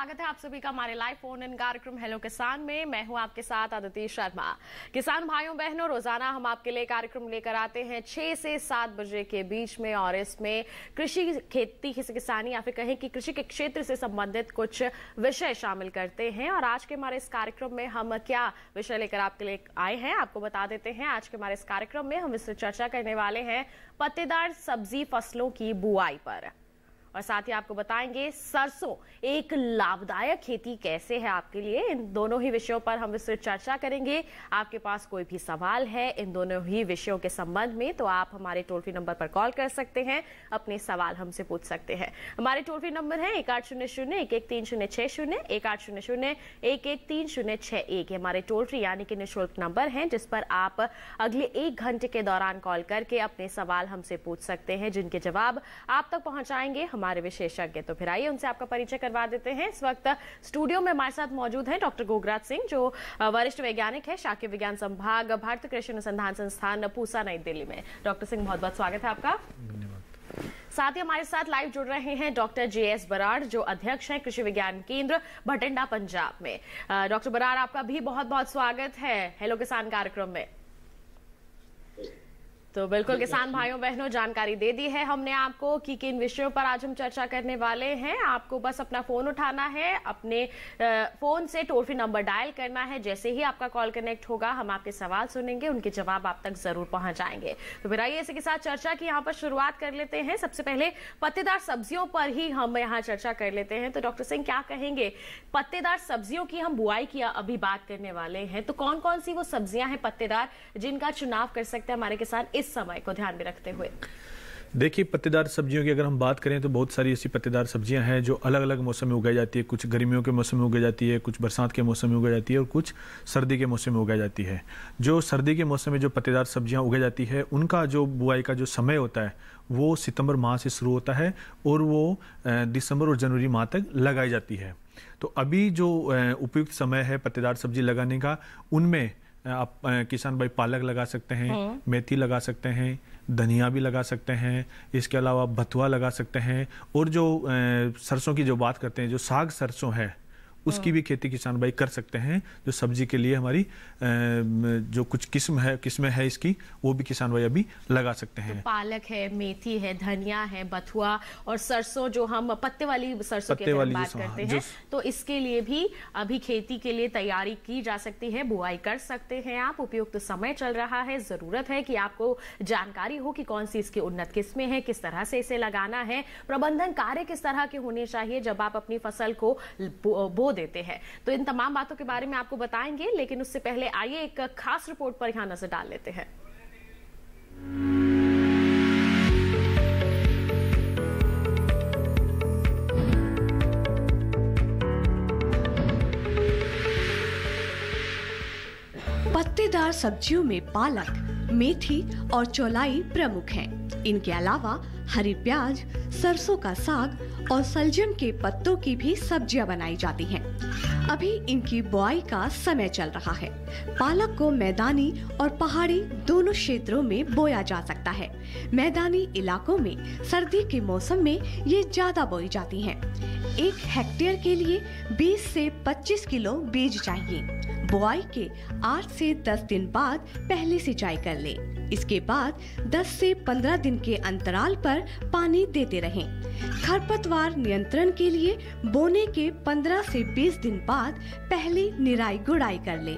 स्वागत है आप सभी का हमारे लाइव फोन इन कार्यक्रम हेलो किसान में। मैं हूं आपके साथ अदिति शर्मा। किसान भाइयों बहनों, रोजाना हम आपके लिए कार्यक्रम लेकर आते हैं 6 से 7 बजे के बीच में, और इसमें कृषि, खेती, किसानी या फिर कहें कि कृषि के क्षेत्र से संबंधित कुछ विषय शामिल करते हैं। और आज के हमारे इस कार्यक्रम में हम क्या विषय लेकर आपके लिए आए हैं आपको बता देते हैं। आज के हमारे इस कार्यक्रम में हम इससे चर्चा करने वाले हैं पत्तेदार सब्जी फसलों की बुआई पर, और साथ ही आपको बताएंगे सरसों एक लाभदायक खेती कैसे है आपके लिए। इन दोनों ही विषयों पर हम विस्तृत चर्चा करेंगे। आपके पास कोई भी सवाल है इन दोनों ही विषयों के संबंध में तो आप हमारे टोल फ्री नंबर पर कॉल कर सकते हैं, अपने सवाल हमसे पूछ सकते हैं। हमारे टोल फ्री नंबर है 1800-113060, 1800-113061। हमारे टोल फ्री यानी कि निःशुल्क नंबर है जिस पर आप अगले 1 घंटे के दौरान कॉल करके अपने सवाल हमसे पूछ सकते हैं, जिनके जवाब आप तक पहुंचाएंगे हमारे विशेषज्ञ। तो फिर आइए उनसे आपका परिचय करवा देते हैं। इस वक्त स्टूडियो में हमारे साथ मौजूद हैं डॉक्टर गोगराज सिंह, जो वरिष्ठ वैज्ञानिक है, शाकीय विज्ञान संभाग, भारतीय कृषि अनुसंधान संस्थान, पूसा, नई दिल्ली में। डॉक्टर सिंह, बहुत बहुत स्वागत है आपका। धन्यवाद। साथ ही हमारे साथ लाइव जुड़ रहे हैं डॉक्टर JS बराड़, जो अध्यक्ष हैं कृषि विज्ञान केंद्र भटिंडा, पंजाब में। डॉक्टर बराड़, आपका भी बहुत बहुत स्वागत है हेलो किसान कार्यक्रम में। तो बिल्कुल किसान भाइयों बहनों, जानकारी दे दी है हमने आपको कि किन विषयों पर आज हम चर्चा करने वाले हैं। आपको बस अपना फोन उठाना है, अपने फोन से टोल फ्री नंबर डायल करना है। जैसे ही आपका कॉल कनेक्ट होगा हम आपके सवाल सुनेंगे, उनके जवाब आप तक जरूर पहुंचाएंगे। तो फिर आइए इसी के साथ चर्चा की यहाँ पर शुरुआत कर लेते हैं। सबसे पहले पत्तेदार सब्जियों पर ही हम यहाँ चर्चा कर लेते हैं। तो डॉक्टर सिंह, क्या कहेंगे, पत्तेदार सब्जियों की हम बुआई की अभी बात करने वाले हैं, तो कौन कौन सी वो सब्जियां हैं पत्तेदार जिनका चुनाव कर सकते हैं हमारे किसान इस समय को ध्यान में रखते हुए? देखिए, पत्तेदार सब्जियों की अगर हम बात करें तो बहुत सारी ऐसी पत्तेदार सब्जियां हैं जो अलग अलग मौसम में उगाई जाती है। कुछ गर्मियों के मौसम में उगाई जाती है, कुछ बरसात के मौसम में उगाई जाती है, और कुछ सर्दी के मौसम में उगाई जाती है। जो सर्दी के मौसम में जो पत्तेदार सब्जियां उगाई जाती है उनका जो बुआई का जो समय होता है वो सितंबर माह से शुरू होता है और वो दिसंबर और जनवरी माह तक लगाई जाती है। तो अभी जो उपयुक्त समय है पत्तेदार सब्जी लगाने का, उनमें आप किसान भाई पालक लगा सकते हैं, मेथी लगा सकते हैं, धनिया भी लगा सकते हैं, इसके अलावा बथुआ लगा सकते हैं, और जो सरसों की जो बात करते हैं, जो साग सरसों है उसकी भी खेती किसान भाई कर सकते हैं। जो सब्जी के लिए हमारी जो कुछ किस्में है इसकी, वो भी किसान भाई अभी लगा सकते हैं। तो पालक है, मेथी है, धनिया है, बथुआ और सरसों, जो हम पत्ते वाली सरसों की बात करते हैं, तो इसके लिए भी अभी खेती के लिए तैयारी की जा सकती है, बुआई कर सकते हैं आप। उपयुक्त समय चल रहा है, जरूरत है कि आपको जानकारी हो कि कौन सी इसकी उन्नत किस्में हैं, किस तरह से इसे लगाना है, प्रबंधन कार्य किस तरह के होने चाहिए जब आप अपनी फसल को बो देते हैं। तो इन तमाम बातों के बारे में आपको बताएंगे, लेकिन उससे पहले आइए एक खास रिपोर्ट पर यहां नजर डाल लेते हैं। पत्तेदार सब्जियों में पालक, मेथी और चौलाई प्रमुख हैं। इनके अलावा हरी प्याज, सरसों का साग और सलजम के पत्तों की भी सब्जियां बनाई जाती हैं। अभी इनकी बुआई का समय चल रहा है। पालक को मैदानी और पहाड़ी दोनों क्षेत्रों में बोया जा सकता है। मैदानी इलाकों में सर्दी के मौसम में ये ज्यादा बोई जाती हैं। 1 हेक्टेयर के लिए 20 से 25 किलो बीज चाहिए। बुआई के 8 से 10 दिन बाद पहली सिंचाई कर ले। इसके बाद 10 से 15 दिन के अंतराल पर पानी देते रहें। खरपतवार नियंत्रण के लिए बोने के 15 से 20 दिन बाद पहली निराई गुड़ाई कर ले।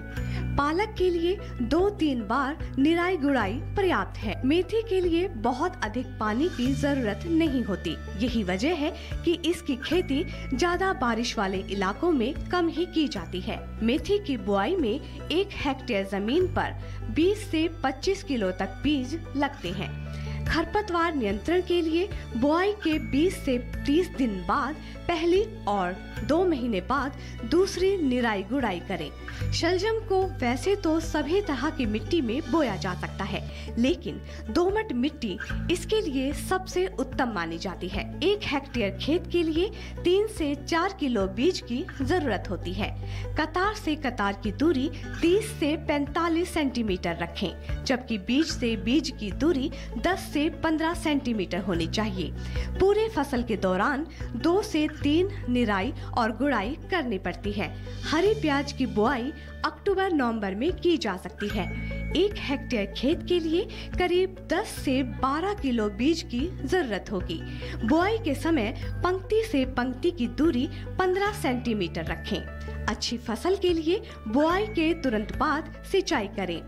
पालक के लिए 2-3 बार निराई गुड़ाई पर्याप्त है। मेथी के लिए बहुत अधिक पानी की जरूरत नहीं होती। यही वजह है कि इसकी खेती ज्यादा बारिश वाले इलाकों में कम ही की जाती है। मेथी की बुआई में 1 हेक्टेयर जमीन पर 20 से 25 किलो तक बीज लगते हैं। खरपतवार नियंत्रण के लिए बुआई के 20 से 30 दिन बाद पहली और 2 महीने बाद दूसरी निराई गुड़ाई करें। शलजम को वैसे तो सभी तरह की मिट्टी में बोया जा सकता है, लेकिन दोमट मिट्टी इसके लिए सबसे उत्तम मानी जाती है। 1 हेक्टेयर खेत के लिए 3 से 4 किलो बीज की जरूरत होती है। कतार से कतार की दूरी 30 से 45 सेंटीमीटर रखें, जबकि बीज से बीज की दूरी 10 से 15 सेंटीमीटर होनी चाहिए। पूरे फसल के दौरान 2 से 3 निराई और गुड़ाई करनी पड़ती है। हरी प्याज की बुआई अक्टूबर-नवंबर में की जा सकती है। 1 हेक्टेयर खेत के लिए करीब 10 से 12 किलो बीज की जरूरत होगी। बुआई के समय पंक्ति से पंक्ति की दूरी 15 सेंटीमीटर रखें। अच्छी फसल के लिए बुआई के तुरंत बाद सिंचाई करें।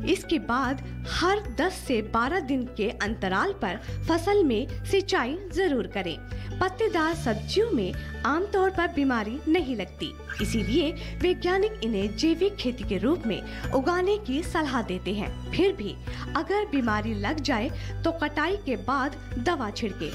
इसके बाद हर 10 से 12 दिन के अंतराल पर फसल में सिंचाई जरूर करें। पत्तेदार सब्जियों में आमतौर पर बीमारी नहीं लगती, इसीलिए वैज्ञानिक इन्हें जैविक खेती के रूप में उगाने की सलाह देते हैं। फिर भी अगर बीमारी लग जाए तो कटाई के बाद दवा छिड़के।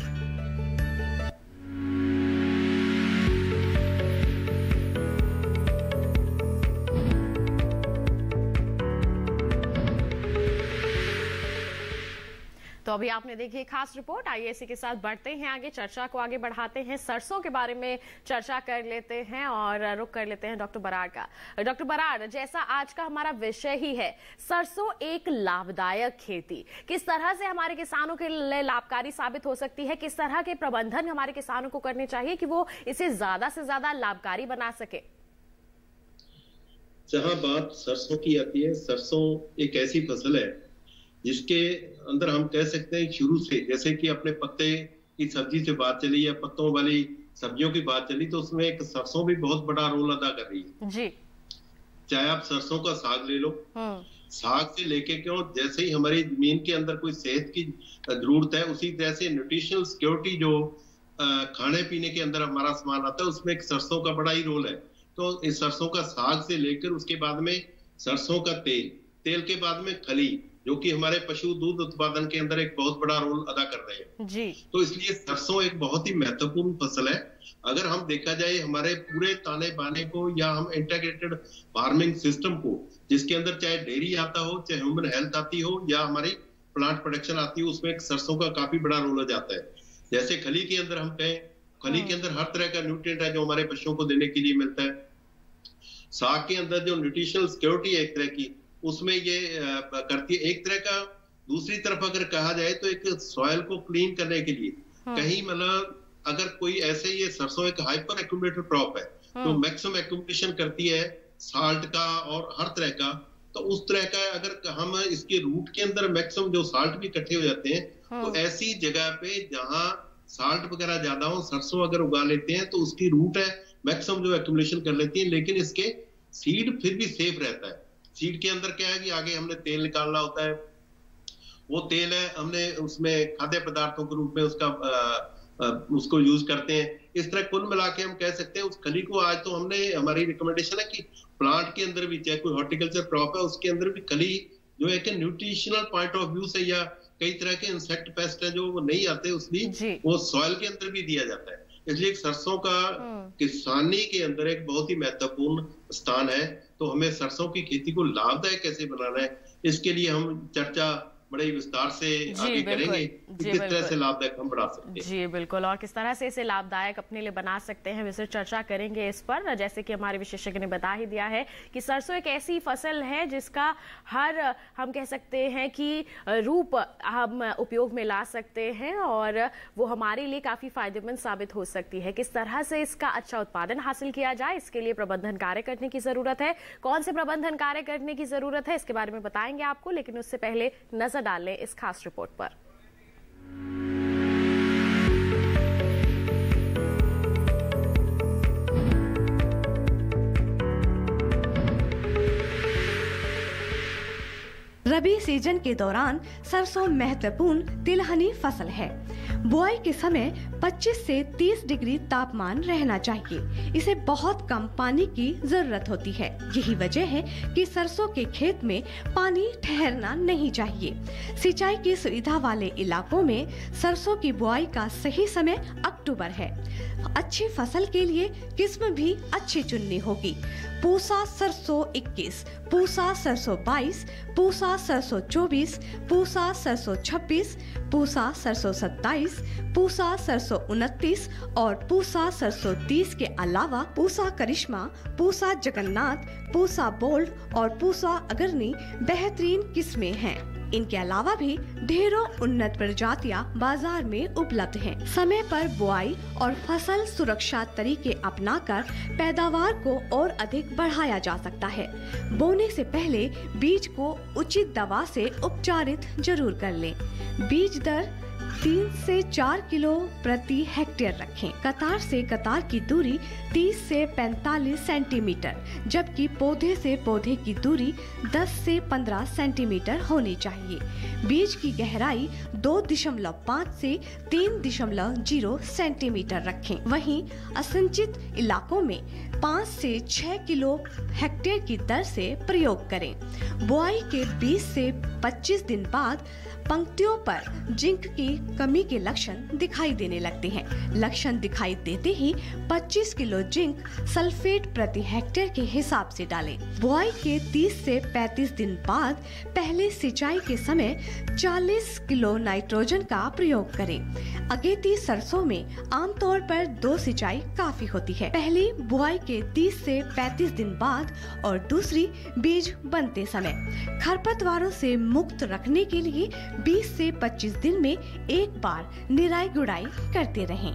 तो अभी आपने देखी खास रिपोर्ट। आइए इसी के साथ बढ़ते हैं आगे, चर्चा को आगे बढ़ाते हैं। सरसों के बारे में चर्चा कर लेते हैं और रुख कर लेते हैं डॉक्टर बराड़ का। डॉक्टर बराड़, जैसा आज का हमारा विषय ही है, सरसों एक लाभदायक खेती किस तरह से हमारे किसानों के लिए लाभकारी साबित हो सकती है? किस तरह के प्रबंधन हमारे किसानों को करने चाहिए कि वो इसे ज्यादा से ज्यादा लाभकारी बना सके? जहां बात सरसों की आती है, सरसों एक ऐसी फसल है जिसके अंदर हम कह सकते हैं शुरू से, जैसे कि अपने पत्ते की सब्जी से बात चली या पत्तों वाली सब्जियों की बात चली, तो उसमें एक सरसों भी बहुत बड़ा रोल अदा कर रही है जी। चाहे आप सरसों का साग ले लो, साग से लेके क्यों, जैसे ही हमारी जमीन के अंदर कोई सेहत की जरूरत है, उसी तरह से न्यूट्रिशनल सिक्योरिटी जो खाने पीने के अंदर हमारा सामान आता है, उसमें एक सरसों का बड़ा ही रोल है। तो इस सरसों का साग से लेकर उसके बाद में सरसों का तेल के बाद में खली, जो कि हमारे पशु दूध उत्पादन के अंदर एक बहुत बड़ा रोल अदा कर रहे हैं जी। तो इसलिए सरसों एक बहुत ही महत्वपूर्ण फसल है। अगर हम देखा जाए हमारे पूरे ताने बाने को या हम इंटीग्रेटेड फार्मिंग सिस्टम को, जिसके अंदर चाहे डेयरी आता हो, चाहे ह्यूमन हेल्थ आती हो या हमारी प्लांट प्रोडक्शन आती हो, उसमें एक सरसों का काफी बड़ा रोल हो जाता है। जैसे खली के अंदर हम कहें, खली के अंदर हर तरह का न्यूट्रिएंट है जो हमारे पशुओं को देने के लिए मिलता है। साग के अंदर जो न्यूट्रिशनल सिक्योरिटी है एक तरह की, उसमें ये करती है एक तरह का। दूसरी तरफ अगर कहा जाए तो एक सॉइल को क्लीन करने के लिए कहीं मतलब अगर कोई ऐसे, ये सरसों एक हाइपर एक्यूमुलेटेड क्रॉप है तो मैक्सिमम एक्यूमुलेशन करती है साल्ट का और हर तरह का। तो उस तरह का अगर हम इसके रूट के अंदर मैक्सिमम जो साल्ट भी इकट्ठे हो जाते हैं, तो ऐसी जगह पे जहां साल्ट वगैरह ज्यादा हो, सरसों अगर उगा लेते हैं तो उसकी रूट है मैक्सिमम जो एक्यूमुलेशन कर लेती है, लेकिन इसके सीड फिर भी सेफ रहता है। सीड के अंदर क्या है कि आगे हमने तेल निकालना होता है, वो तेल है हमने उसमें खाद्य पदार्थों के रूप में उसको यूज करते हैं। इस तरह कुल मिला के हम कह सकते हैं उस खली को, आज तो हमने, हमारी रिकमेंडेशन है कि प्लांट के अंदर भी, चाहे कोई हॉर्टिकल्चर क्रॉप है उसके अंदर भी खली जो है कि न्यूट्रिशनल पॉइंट ऑफ व्यू से, या कई तरह के इंसेक्ट पेस्ट है जो नहीं आते, उसलिए वो सॉइल के अंदर भी दिया जाता है। इसलिए सरसों का किसानी के अंदर एक बहुत ही महत्वपूर्ण स्थान है। तो हमें सरसों की खेती को लाभदायक कैसे बनाना है, इसके लिए हम चर्चा बड़े विस्तार से आगे करेंगे कि किस तरह से लाभदायक हम बना सकते हैं। जी बिल्कुल, और किस तरह से इसे लाभदायक अपने लिए बना सकते हैं, विस्तृत चर्चा करेंगे इस पर। जैसे कि हमारे विशेषज्ञ ने बता ही दिया है कि सरसों एक ऐसी फसल है जिसका हर, हम कह सकते हैं कि रूप हम उपयोग में ला सकते हैं और वो हमारे लिए काफी फायदेमंद साबित हो सकती है। किस तरह से इसका अच्छा उत्पादन हासिल किया जाए, इसके लिए प्रबंधन कार्य करने की जरूरत है। कौन से प्रबंधन कार्य करने की जरूरत है, इसके बारे में बताएंगे आपको, लेकिन उससे पहले नजर डाल लें इस खास रिपोर्ट पर। रबी सीजन के दौरान सरसों महत्वपूर्ण तिलहनी फसल है। बुआई के समय 25 से 30 डिग्री तापमान रहना चाहिए। इसे बहुत कम पानी की जरूरत होती है। यही वजह है कि सरसों के खेत में पानी ठहरना नहीं चाहिए। सिंचाई की सुविधा वाले इलाकों में सरसों की बुआई का सही समय अक्टूबर है। अच्छी फसल के लिए किस्म भी अच्छी चुननी होगी। पूसा सरसों 21, पूसा सरसों 22, पूसा सरसों 24, पूसा सरसों 26, पूसा सरसों 27, पूसा सरसों 29 और पूसा सरसों 30 के अलावा पूसा करिश्मा, पूसा जगन्नाथ, पूसा बोल्ड और पूसा अग्रणी बेहतरीन किस्में हैं। इनके अलावा भी ढेरों उन्नत प्रजातियां बाजार में उपलब्ध हैं। समय पर बुआई और फसल सुरक्षा तरीके अपनाकर पैदावार को और अधिक बढ़ाया जा सकता है। बोने से पहले बीज को उचित दवा से उपचारित जरूर कर लें। बीज दर 3 से 4 किलो प्रति हेक्टेयर रखें। कतार से कतार की दूरी 30 से 45 सेंटीमीटर, जबकि पौधे से पौधे की दूरी 10 से 15 सेंटीमीटर होनी चाहिए। बीज की गहराई 2.5 से 3.0 सेंटीमीटर रखें। वहीं असिंचित इलाकों में 5 से 6 किलो हेक्टेयर की दर से प्रयोग करें। बुआई के 20 से 25 दिन बाद पंक्तियों पर जिंक की कमी के लक्षण दिखाई देने लगते हैं। लक्षण दिखाई देते ही 25 किलो जिंक सल्फेट प्रति हेक्टेयर के हिसाब से डालें। बुआई के 30 से 35 दिन बाद पहले सिंचाई के समय 40 किलो नाइट्रोजन का प्रयोग करें। अगेती सरसों में आमतौर पर 2 सिंचाई काफी होती है। पहली बुआई के 30 से 35 दिन बाद और दूसरी बीज बनते समय। खरपतवारों से मुक्त रखने के लिए 20 से 25 दिन में एक बार निराई गुड़ाई करते रहें।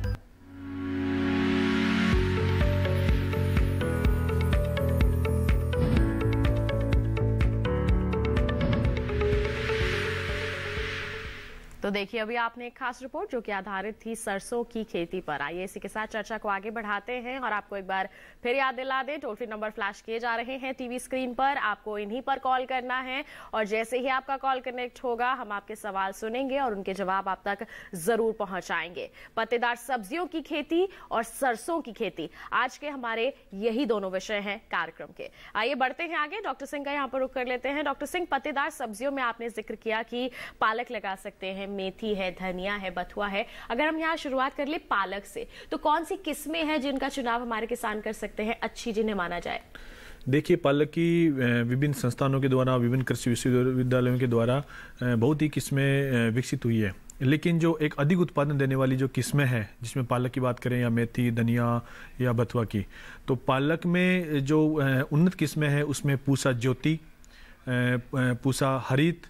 तो देखिए, अभी आपने एक खास रिपोर्ट जो कि आधारित थी सरसों की खेती पर। आइए इसी के साथ चर्चा को आगे बढ़ाते हैं और आपको एक बार फिर याद दिला दें, टोल फ्री नंबर फ्लैश किए जा रहे हैं टीवी स्क्रीन पर। आपको इन्हीं पर कॉल करना है और जैसे ही आपका कॉल कनेक्ट होगा हम आपके सवाल सुनेंगे और उनके जवाब आप तक जरूर पहुंचाएंगे। पत्तेदार सब्जियों की खेती और सरसों की खेती आज के हमारे यही दोनों विषय हैं कार्यक्रम के। आइए बढ़ते हैं आगे। डॉक्टर सिंह का यहाँ पर रुख कर लेते हैं। डॉक्टर सिंह, पत्तेदार सब्जियों में आपने जिक्र किया कि पालक लगा सकते हैं, मेथी है, धनिया है, बथुआ है। अगर हम यहाँ शुरुआत कर ले पालक से, तो कौन सी किस्में हैं जिनका चुनाव हमारे किसान कर सकते हैं अच्छी, जिन्हें माना जाए? देखिए, पालक की विभिन्न संस्थानों के द्वारा, विभिन्न कृषि विश्वविद्यालयों के द्वारा बहुत ही किस्में विकसित हुई है, लेकिन जो एक अधिक उत्पादन देने वाली जो किस्में हैं, जिसमें पालक की बात करें या मेथी, धनिया या बथुआ की, तो पालक में जो उन्नत किस्में हैं उसमें पूसा ज्योति, पूसा हरित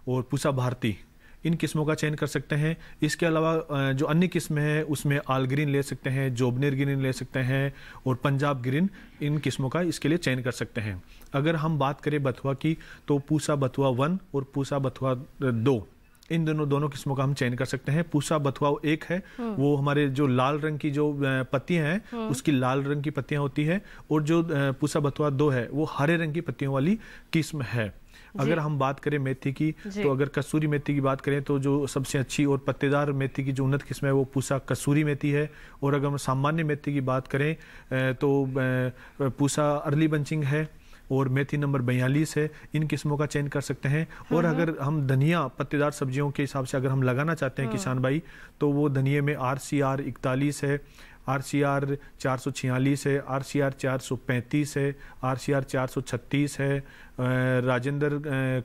और पूसा भारती, इन किस्मों का चयन कर सकते हैं। इसके अलावा जो अन्य किस्में हैं उसमें आल ग्रीन ले सकते हैं, जोबनेर ग्रीन ले सकते हैं और पंजाब ग्रीन, इन किस्मों का इसके लिए चयन कर सकते हैं। अगर हम बात करें बथुआ की, तो पूसा बथुआ 1 और पूसा बथुआ 2, इन दोनों किस्मों का हम चयन कर सकते हैं। पूसा बथुआ 1 है, वो हमारे जो लाल रंग की जो पत्तियां हैं उसकी लाल रंग की पत्तियां होती है, और जो पूसा बथुआ 2 है वो हरे रंग की पत्तियों वाली किस्म है। अगर हम बात करें मेथी की, तो अगर कसूरी मेथी की बात करें तो जो सबसे अच्छी और पत्तेदार मेथी की जो उन्नत किस्म है वो पूसा कसूरी मेथी है। और अगर हम सामान्य मेथी की बात करें तो पूसा अर्ली बंचिंग है और मेथी नंबर 42 है। इन किस्मों का चयन कर सकते हैं। और अगर हम धनिया पत्तेदार सब्जियों के हिसाब से अगर हम लगाना चाहते हैं किसान भाई, तो वो धनिये में RCR 41 है, RCR 446 है, RCR 435 है, RCR 436 है, राजेंद्र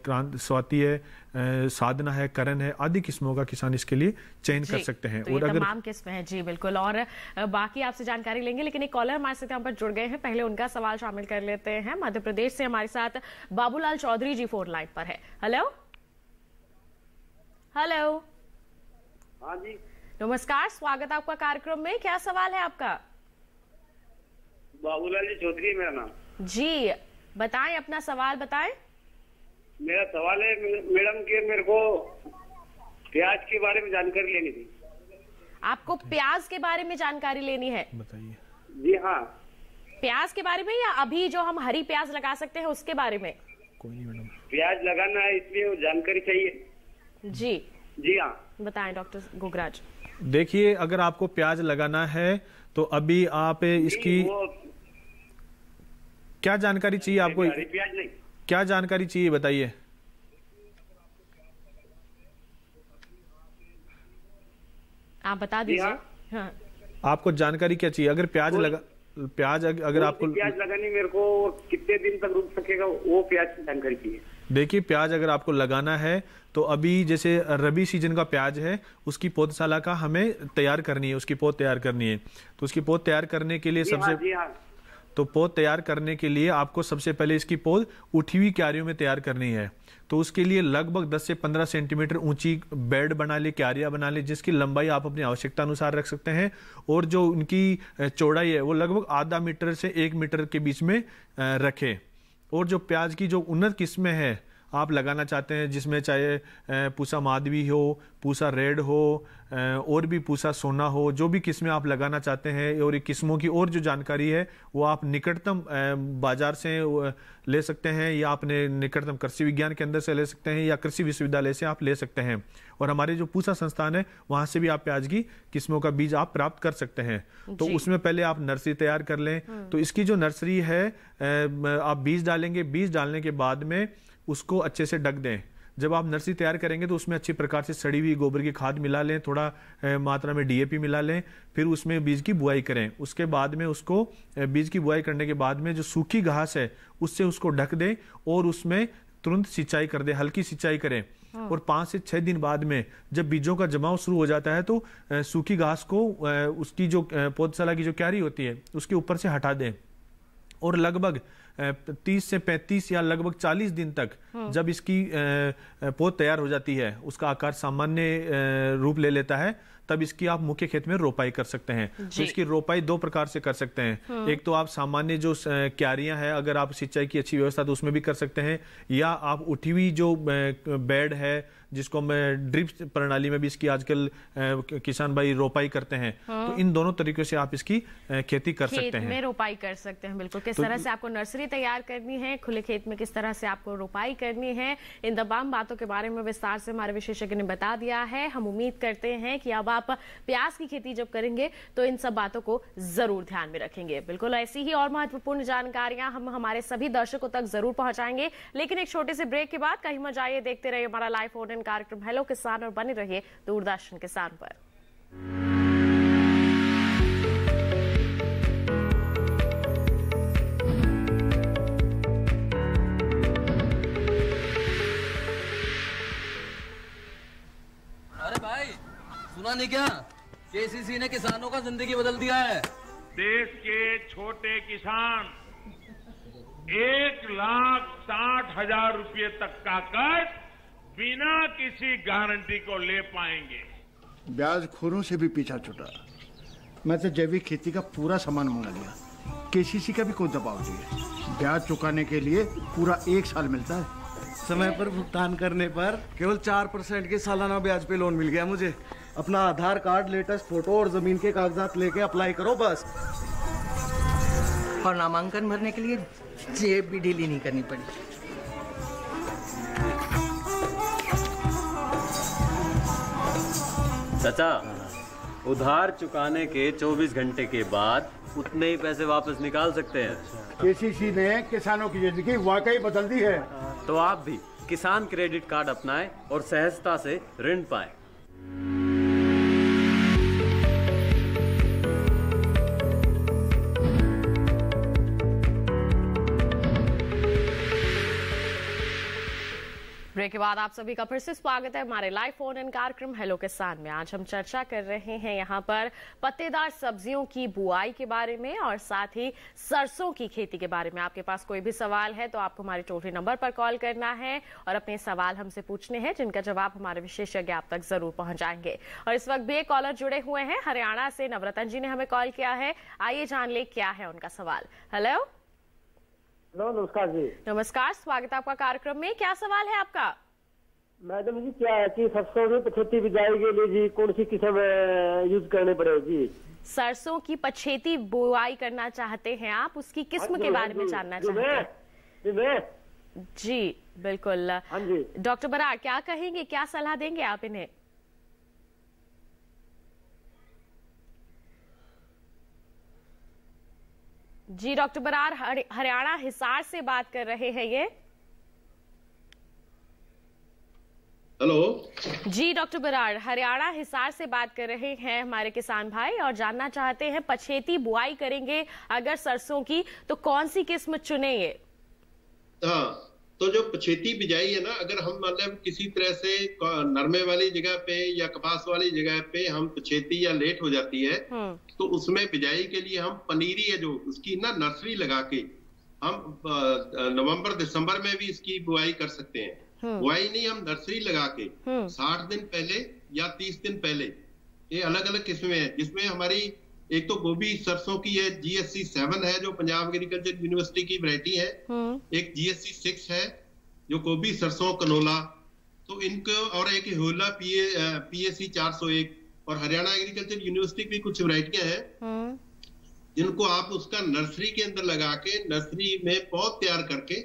क्रांत स्वाति है, साधना है, करण है, आदि किस्मों का किसान इसके लिए चयन कर सकते हैं। तो और अगर तमाम किस्में हैं जी, बिल्कुल। और बाकी आपसे जानकारी लेंगे, लेकिन एक कॉलर हमारे साथ यहाँ पर जुड़ गए हैं, पहले उनका सवाल शामिल कर लेते हैं। मध्य प्रदेश से हमारे साथ बाबूलाल चौधरी जी फोन लाइन पर है। Hello hello. हाँ जी, नमस्कार, स्वागत आपका कार्यक्रम में। क्या सवाल है आपका? बाबूलाल जी चौधरी मेरा नाम जी, बताएं अपना सवाल बताएं। मेरा सवाल है मैडम कि मेरे को प्याज के बारे में जानकारी लेनी थी। आपको प्याज के बारे में जानकारी लेनी है? बताइए। जी हाँ। प्याज के बारे में या अभी जो हम हरी प्याज लगा सकते हैं उसके बारे में? कोई नहीं मैडम, प्याज लगाना है इसलिए जानकारी चाहिए। जी जी हाँ, बताएं डॉक्टर गुगराज। देखिए, अगर आपको प्याज लगाना है तो अभी आप इसकी क्या जानकारी चाहिए आपको? प्याज नहीं, क्या जानकारी चाहिए बताइए। आप बता दीजिए। हाँ। आपको जानकारी क्या चाहिए? अगर प्याज अगर आपको प्याज लगानी, मेरे को कितने दिन तक रुक सकेगा वो प्याज की जानकारी चाहिए। देखिए, प्याज अगर आपको लगाना है तो अभी जैसे रबी सीजन का प्याज है, उसकी पौधशाला का हमें तैयार करनी है, उसकी पौध तैयार करनी है। तो उसकी पौध तैयार करने के लिए तो पौध तैयार करने के लिए आपको सबसे पहले इसकी पौध उठी हुई क्यारियों में तैयार करनी है। तो उसके लिए लगभग 10 से 15 सेंटीमीटर ऊंची बेड बना ले, क्यारियां बना ले, जिसकी लंबाई आप अपनी आवश्यकता अनुसार रख सकते हैं। और जो उनकी चौड़ाई है वो लगभग आधा मीटर से 1 मीटर के बीच में रखें। और जो प्याज की जो उन्नत किस्में हैं आप लगाना चाहते हैं, जिसमें चाहे पूसा माधवी हो, पूसा रेड हो, और भी पूसा सोना हो, जो भी किस्में आप लगाना चाहते हैं, और ये किस्मों की और जो जानकारी है वो आप निकटतम बाजार से ले सकते हैं, या अपने निकटतम कृषि विज्ञान केंद्र से ले सकते हैं, या कृषि विश्वविद्यालय से आप ले सकते हैं। और हमारे जो पूसा संस्थान है वहां से भी आप प्याज की किस्मों का बीज आप प्राप्त कर सकते हैं। तो उसमें पहले आप नर्सरी तैयार कर लें। तो इसकी जो नर्सरी है आप बीज डालेंगे, बीज डालने के बाद में उसको अच्छे से ढक दें। जब आप नर्सरी तैयार करेंगे तो उसमें अच्छी प्रकार से सड़ी हुई गोबर की खाद मिला लें, थोड़ा मात्रा में DAP मिला लें, फिर उसमें बीज की बुआई करें। उसके बाद में उसको बीज की बुआई करने के बाद में जो सूखी घास है उससे उसको ढक दें और उसमें तुरंत सिंचाई कर दें, हल्की सिंचाई करें। और 5 से 6 दिन बाद में जब बीजों का जमाव शुरू हो जाता है तो सूखी घास को उसकी जो पौधशाला की जो क्यारी होती है उसके ऊपर से हटा दें। और लगभग 30 से 35 या लगभग 40 दिन तक जब इसकी पौध तैयार हो जाती है, उसका आकार सामान्य रूप ले लेता है, तब इसकी आप मुख्य खेत में रोपाई कर सकते हैं। तो इसकी रोपाई 2 प्रकार से कर सकते हैं। एक तो आप सामान्य जो क्यारियां हैं, अगर आप सिंचाई की अच्छी व्यवस्था तो उसमें भी कर सकते हैं, या आप उठी हुई जो बेड है जिसको मैं ड्रिप प्रणाली में भी इसकी आजकल किसान भाई रोपाई करते हैं। तो इन दोनों तरीकों से आप इसकी खेती कर सकते हैं, में रोपाई कर सकते हैं। बिल्कुल, किस तरह से आपको नर्सरी तैयार करनी है, खुले खेत में किस तरह से आपको रोपाई करनी है, इन तमाम बातों के बारे में विस्तार से हमारे विशेषज्ञ ने बता दिया है। हम उम्मीद करते हैं कि अब आप प्याज की खेती जब करेंगे तो इन सब बातों को जरूर ध्यान में रखेंगे। बिल्कुल ऐसी ही और महत्वपूर्ण जानकारियां हम हमारे सभी दर्शकों तक जरूर पहुंचाएंगे, लेकिन एक छोटे से ब्रेक के बाद कहीं मत जाइए, देखते रहिए हमारा लाइव फोन इन कार्यक्रम हेलो किसान और बने रहिए दूरदर्शन किसान पर। अरे भाई सुना नहीं क्या, KCC ने किसानों का जिंदगी बदल दिया है। देश के छोटे किसान 1,60,000 रुपये तक का कर्ज बिना किसी गारंटी को ले पाएंगे। ब्याज खोरों से भी पीछा छुटा। मैं तो जैविक खेती का पूरा सामान मंगा लिया, KCC का भी कोई दबाव नहीं है। ब्याज चुकाने के लिए पूरा 1 साल मिलता है। समय पर भुगतान करने पर केवल 4% के सालाना ब्याज पे लोन मिल गया मुझे। अपना आधार कार्ड, लेटेस्ट फोटो और जमीन के कागजात लेके अप्लाई करो बस। और नामांकन भरने के लिए जेब भी ढीली नहीं करनी पड़ी। चाचा, उधार चुकाने के 24 घंटे के बाद उतने ही पैसे वापस निकाल सकते हैं। KCC ने किसानों की जिंदगी वाकई बदल दी है। तो आप भी किसान क्रेडिट कार्ड अपनाएं और सहजता से ऋण पाएं। ब्रेक के बाद आप सभी का फिर से स्वागत है हमारे लाइव फोन इन कार्यक्रम हेलो किसान में। आज हम चर्चा कर रहे हैं यहाँ पर पत्तेदार सब्जियों की बुआई के बारे में और साथ ही सरसों की खेती के बारे में। आपके पास कोई भी सवाल है तो आपको हमारे टोल फ्री नंबर पर कॉल करना है और अपने सवाल हमसे पूछने हैं, जिनका जवाब हमारे विशेषज्ञ आप तक जरूर पहुंचाएंगे। और इस वक्त भी एक कॉलर जुड़े हुए हैं, हरियाणा से नवरतन जी ने हमें कॉल किया है। आइए जान ले क्या है उनका सवाल। हेलो नमस्कार जी। नमस्कार, स्वागत है आपका कार्यक्रम में। क्या सवाल है आपका? मैडम जी क्या है कि सरसों में पछेती बिजाई के लिए जी कौन सी किस्म यूज करनी पड़ेगी? सरसों की पछेती बुआई करना चाहते हैं आप, उसकी किस्म के बारे में जानना चाहते हैं? जी बिल्कुल। हाँ जी। डॉक्टर बराड़ क्या कहेंगे, क्या सलाह देंगे आप इन्हें? जी डॉक्टर बराड़ हरियाणा हिसार से बात कर रहे हैं ये। हेलो जी डॉक्टर बराड़ हरियाणा हिसार से बात कर रहे हैं हमारे किसान भाई और जानना चाहते हैं पछेती बुआई करेंगे अगर सरसों की तो कौन सी किस्म चुने ये? हाँ, तो जो पछेती बिजाई है ना, अगर हम मतलब किसी तरह से नरमे वाली जगह पे या कपास वाली जगह पे हम पछेती या लेट हो जाती है, तो उसमें बिजाई के लिए हम पनीरी है जो उसकी ना नर्सरी लगा के हम नवंबर दिसंबर में भी इसकी बुआई कर सकते हैं। बुआई नहीं, हम नर्सरी लगा के 60 दिन पहले या 30 दिन पहले, ये अलग अलग किस्में हैं, जिसमें हमारी एक तो गोभी सरसों की है, GSC 7 है जो पंजाब एग्रीकल्चर यूनिवर्सिटी की वैरायटी है, एक GSC 6 है जो गोभी सरसों कनोला, तो इनको, और एक होला PAC 401, और हरियाणा एग्रीकल्चर यूनिवर्सिटी की कुछ वैरायटियां हैं जिनको आप उसका नर्सरी के अंदर लगा के नर्सरी में पौध तैयार करके,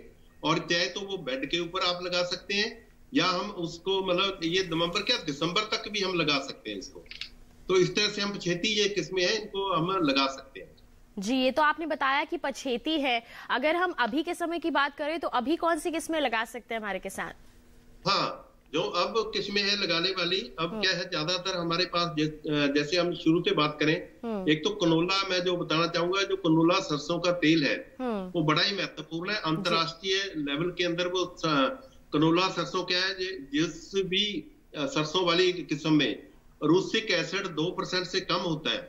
और चाहे तो वो बेड के ऊपर आप लगा सकते हैं, या हम उसको मतलब ये नवंबर क्या दिसंबर तक भी हम लगा सकते हैं इसको। तो इस तरह से हम पछेती ये किस्में हैं, इनको हम लगा सकते हैं। जी, ये तो आपने बताया कि पछेती है। अगर हम अभी के समय की बात करें तो अभी कौन सी किस्में लगा सकते हैं हमारे किसान? हाँ, जो अब किस्में हैं लगाने वाली, अब क्या है ज्यादातर हमारे पास जैसे हम शुरू से बात करें, एक तो कनोला, मैं जो बताना चाहूंगा, जो कनोला सरसों का तेल है वो बड़ा ही महत्वपूर्ण है अंतरराष्ट्रीय लेवल के अंदर। वो कनोला सरसों क्या है, जिस भी सरसों वाली किस्म में रूसिक एसिड 2% से कम होता है,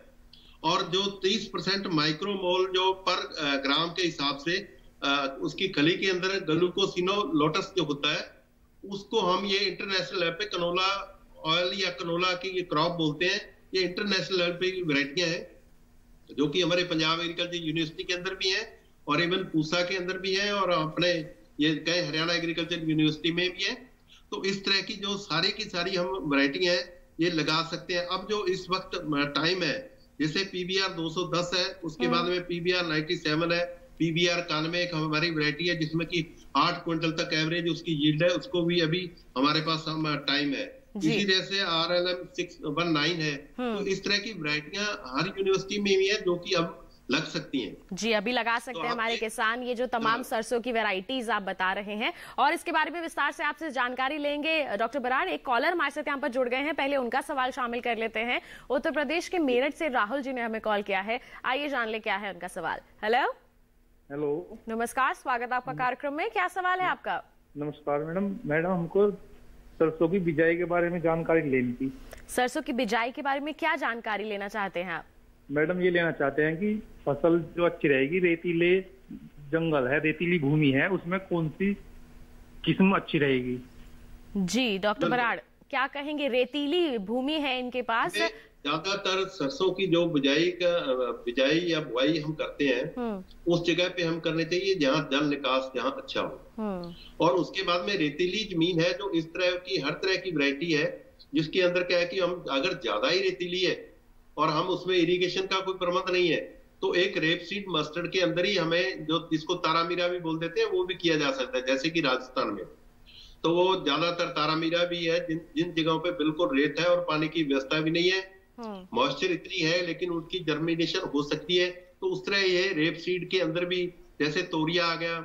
और जो 30% माइक्रोमोल जो पर ग्राम के हिसाब से उसकी खली के अंदर ग्लूकोसिनोलोटस जो होता है, उसको हम ये इंटरनेशनल लेवल पे कनोला ऑयल या कनोला की ये क्रॉप बोलते हैं। ये इंटरनेशनल लेवल पे वैरायटियां हैं जो कि हमारे पंजाब एग्रीकल्चर यूनिवर्सिटी के अंदर भी है, और इवन पूसा के अंदर भी है, और अपने ये कई हरियाणा एग्रीकल्चर यूनिवर्सिटी में भी है। तो इस तरह की जो सारी की सारी हम वैरायटी है ये लगा सकते हैं। अब जो इस वक्त टाइम है, जैसे PBR 210 है, उसके बाद में PBR 97 है, PBR 91 एक हमारी वैरायटी है जिसमें कि 8 क्विंटल तक एवरेज उसकी यील्ड है, उसको भी अभी हमारे पास टाइम है। इसी तरह से RLM 619 है। तो इस तरह की वैरायटियां हर यूनिवर्सिटी में भी है जो कि अब लग सकती हैं। जी, अभी लगा सकते हैं हमारे किसान ये जो तमाम सरसों की वैरायटीज आप बता रहे हैं, और इसके बारे में विस्तार से आपसे जानकारी लेंगे। डॉक्टर बराड़, एक कॉलर हमारे साथ यहाँ पर जुड़ गए हैं, पहले उनका सवाल शामिल कर लेते हैं। उत्तर प्रदेश के मेरठ से राहुल जी ने हमें कॉल किया है, आइए जान ले क्या है उनका सवाल। हेलो हेलो, नमस्कार, स्वागत आपका कार्यक्रम में। क्या सवाल है आपका? नमस्कार मैडम हमको सरसों की बिजाई के बारे में जानकारी लेनी थी। सरसों की बिजाई के बारे में क्या जानकारी लेना चाहते हैं आप? मैडम ये लेना चाहते हैं कि फसल जो अच्छी रहेगी, रेतीले जंगल है, रेतीली भूमि है, उसमें कौन सी किस्म अच्छी रहेगी? जी डॉक्टर बराड़, क्या कहेंगे? रेतीली भूमि है इनके पास। ज्यादातर सरसों की जो बिजाई या बुआई हम करते हैं उस जगह पे हम करने चाहिए जहाँ जल निकास जहाँ अच्छा हो, और उसके बाद में रेतीली जमीन है जो इस तरह की हर तरह की वैरायटी है जिसके अंदर क्या है कि हम अगर ज्यादा ही रेतीली है और हम उसमें इरिगेशन का कोई प्रबंध नहीं है, तो एक रेपसीड मस्टर्ड के अंदर ही हमें, जो जिसको तारामीरा भी बोल देते हैं, वो भी किया जा सकता है। जैसे कि राजस्थान में तो वो ज्यादातर तारामीरा भी है, जिन जगहों पे बिल्कुल रेत है और पानी की व्यवस्था भी नहीं है, मॉइस्चर इतनी है लेकिन उसकी जर्मिनेशन हो सकती है, तो उस तरह ये रेपसीड के अंदर भी जैसे तोरिया आ गया,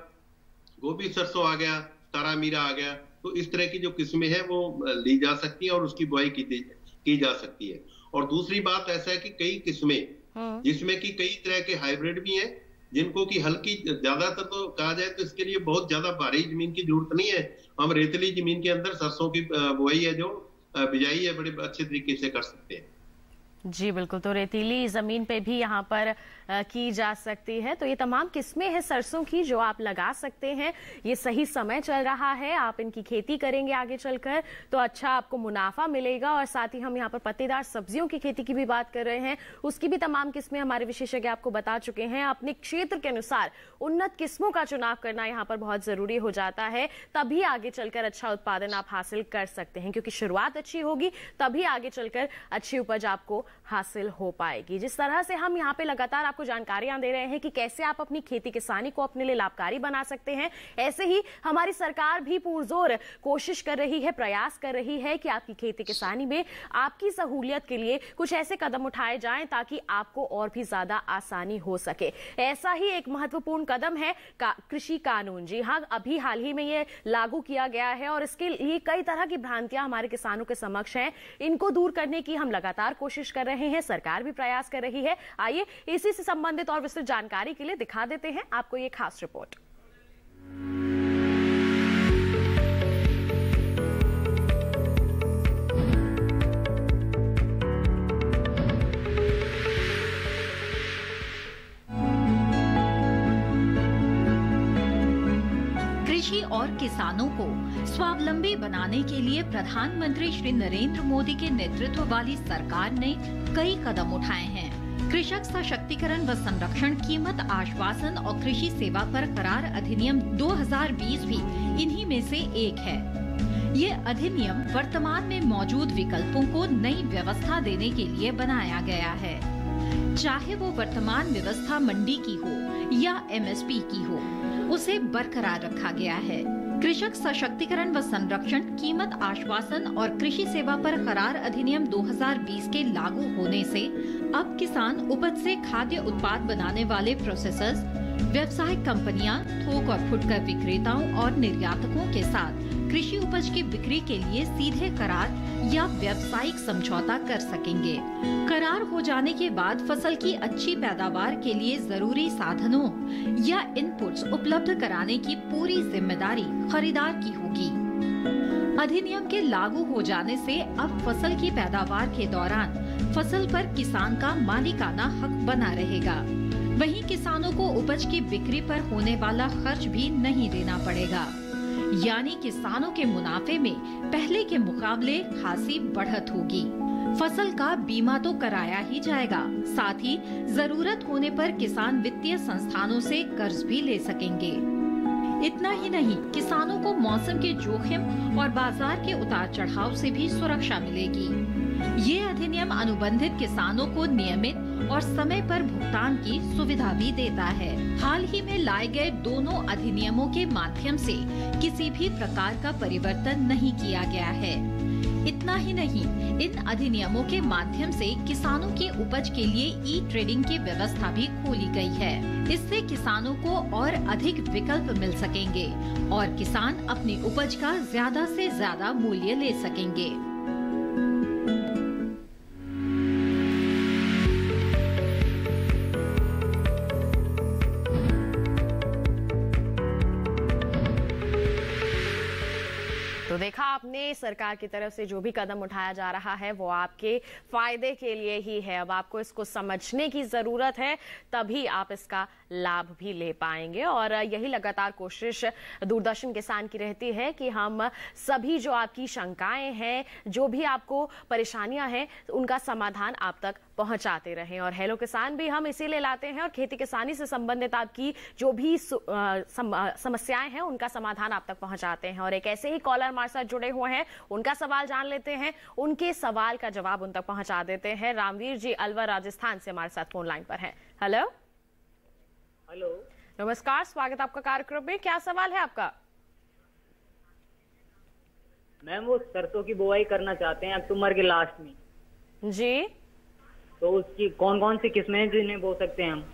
गोभी सरसों आ गया, तारामीरा आ गया, तो इस तरह की जो किस्में हैं वो ली जा सकती है और उसकी बुआई की जा सकती है। और दूसरी बात ऐसा है कि कई किस्में जिसमें कि कई तरह के हाइब्रिड भी हैं जिनको कि हल्की, ज्यादातर तो कहा जाए तो इसके लिए बहुत ज्यादा भारी जमीन की जरूरत नहीं है, हम रेतीली जमीन के अंदर सरसों की बुआई है जो बिजाई है बड़े अच्छे तरीके से कर सकते हैं। जी बिल्कुल, तो रेतीली जमीन पे भी यहाँ पर की जा सकती है। तो ये तमाम किस्में हैं सरसों की जो आप लगा सकते हैं। ये सही समय चल रहा है, आप इनकी खेती करेंगे आगे चलकर तो अच्छा आपको मुनाफा मिलेगा। और साथ ही हम यहाँ पर पत्तेदार सब्जियों की खेती की भी बात कर रहे हैं, उसकी भी तमाम किस्में हमारे विशेषज्ञ आपको बता चुके हैं। अपने क्षेत्र के अनुसार उन्नत किस्मों का चुनाव करना यहाँ पर बहुत जरूरी हो जाता है, तभी आगे चलकर अच्छा उत्पादन आप हासिल कर सकते हैं, क्योंकि शुरुआत अच्छी होगी तभी आगे चलकर अच्छी उपज आपको हासिल हो पाएगी। जिस तरह से हम यहाँ पे लगातार आपको जानकारियां दे रहे हैं कि कैसे आप अपनी खेती किसानी को अपने लिए लाभकारी बना सकते हैं, ऐसे ही हमारी सरकार भी पुरजोर कोशिश कर रही है, प्रयास कर रही है कि आपकी खेती किसानी में आपकी सहूलियत के लिए कुछ ऐसे कदम उठाए जाएं ताकि आपको और भी ज्यादा आसानी हो सके। ऐसा ही एक महत्वपूर्ण कदम है कृषि कानून। जी हाँ, अभी हाल ही में ये लागू किया गया है और इसके लिए कई तरह की भ्रांतियां हमारे किसानों के समक्ष हैं। इनको दूर करने की हम लगातार कोशिश कर रहे हैं, सरकार भी प्रयास कर रही है। आइए इसी से संबंधित और विस्तृत जानकारी के लिए दिखा देते हैं आपको ये खास रिपोर्ट। और किसानों को स्वावलंबी बनाने के लिए प्रधानमंत्री श्री नरेंद्र मोदी के नेतृत्व वाली सरकार ने कई कदम उठाए हैं। कृषक सशक्तिकरण व संरक्षण, कीमत आश्वासन और कृषि सेवा पर करार अधिनियम 2020 भी इन्हीं में से एक है। ये अधिनियम वर्तमान में मौजूद विकल्पों को नई व्यवस्था देने के लिए बनाया गया है। चाहे वो वर्तमान व्यवस्था मंडी की हो या एमएसपी की हो, उसे बरकरार रखा गया है। कृषक सशक्तिकरण व संरक्षण, कीमत आश्वासन और कृषि सेवा पर करार अधिनियम 2020 के लागू होने से अब किसान उपज से खाद्य उत्पाद बनाने वाले प्रोसेसर्स, व्यावसायिक कंपनियां, थोक और फुटकर विक्रेताओं और निर्यातकों के साथ कृषि उपज की बिक्री के लिए सीधे करार या व्यावसायिक समझौता कर सकेंगे। करार हो जाने के बाद फसल की अच्छी पैदावार के लिए जरूरी साधनों या इनपुट्स उपलब्ध कराने की पूरी जिम्मेदारी खरीदार की होगी। अधिनियम के लागू हो जाने से अब फसल की पैदावार के दौरान फसल पर किसान का मालिकाना हक बना रहेगा। वहीं किसानों को उपज की बिक्री पर होने वाला खर्च भी नहीं देना पड़ेगा। यानी किसानों के मुनाफे में पहले के मुकाबले खासी बढ़त होगी। फसल का बीमा तो कराया ही जाएगा, साथ ही जरूरत होने पर किसान वित्तीय संस्थानों से कर्ज भी ले सकेंगे। इतना ही नहीं, किसानों को मौसम के जोखिम और बाजार के उतार चढ़ाव से भी सुरक्षा मिलेगी। ये अधिनियम अनुबंधित किसानों को नियमित और समय पर भुगतान की सुविधा भी देता है। हाल ही में लाए गए दोनों अधिनियमों के माध्यम से किसी भी प्रकार का परिवर्तन नहीं किया गया है। इतना ही नहीं, इन अधिनियमों के माध्यम से किसानों की उपज के लिए ई ट्रेडिंग की व्यवस्था भी खोली गई है। इससे किसानों को और अधिक विकल्प मिल सकेंगे और किसान अपनी उपज का ज्यादा से ज्यादा मूल्य ले सकेंगे। तो देखा आपने, सरकार की तरफ से जो भी कदम उठाया जा रहा है वो आपके फायदे के लिए ही है। अब आपको इसको समझने की जरूरत है, तभी आप इसका लाभ भी ले पाएंगे। और यही लगातार कोशिश दूरदर्शन किसान की रहती है कि हम सभी जो आपकी शंकाएं हैं, जो भी आपको परेशानियां हैं, उनका समाधान आप तक पहुंचाते रहें। और हेलो किसान भी हम इसीलिए लाते हैं और खेती किसानी से संबंधित आपकी जो भी समस्याएं हैं उनका समाधान आप तक पहुंचाते हैं। और एक ऐसे ही कॉलर हमारे साथ जुड़े हुए हैं, उनका सवाल जान लेते हैं, उनके सवाल का जवाब उन तक पहुंचा देते हैं। रामवीर जी अलवर राजस्थान से हमारे साथ फोन लाइन पर हैं। हेलो हेलो, नमस्कार, स्वागत आपका कार्यक्रम में। क्या सवाल है आपका? मैम वो सरसों की बुआई करना चाहते हैं अक्टूबर के लास्ट में जी, तो उसकी कौन कौन सी किस्में जिन्हें बो सकते हैं हम?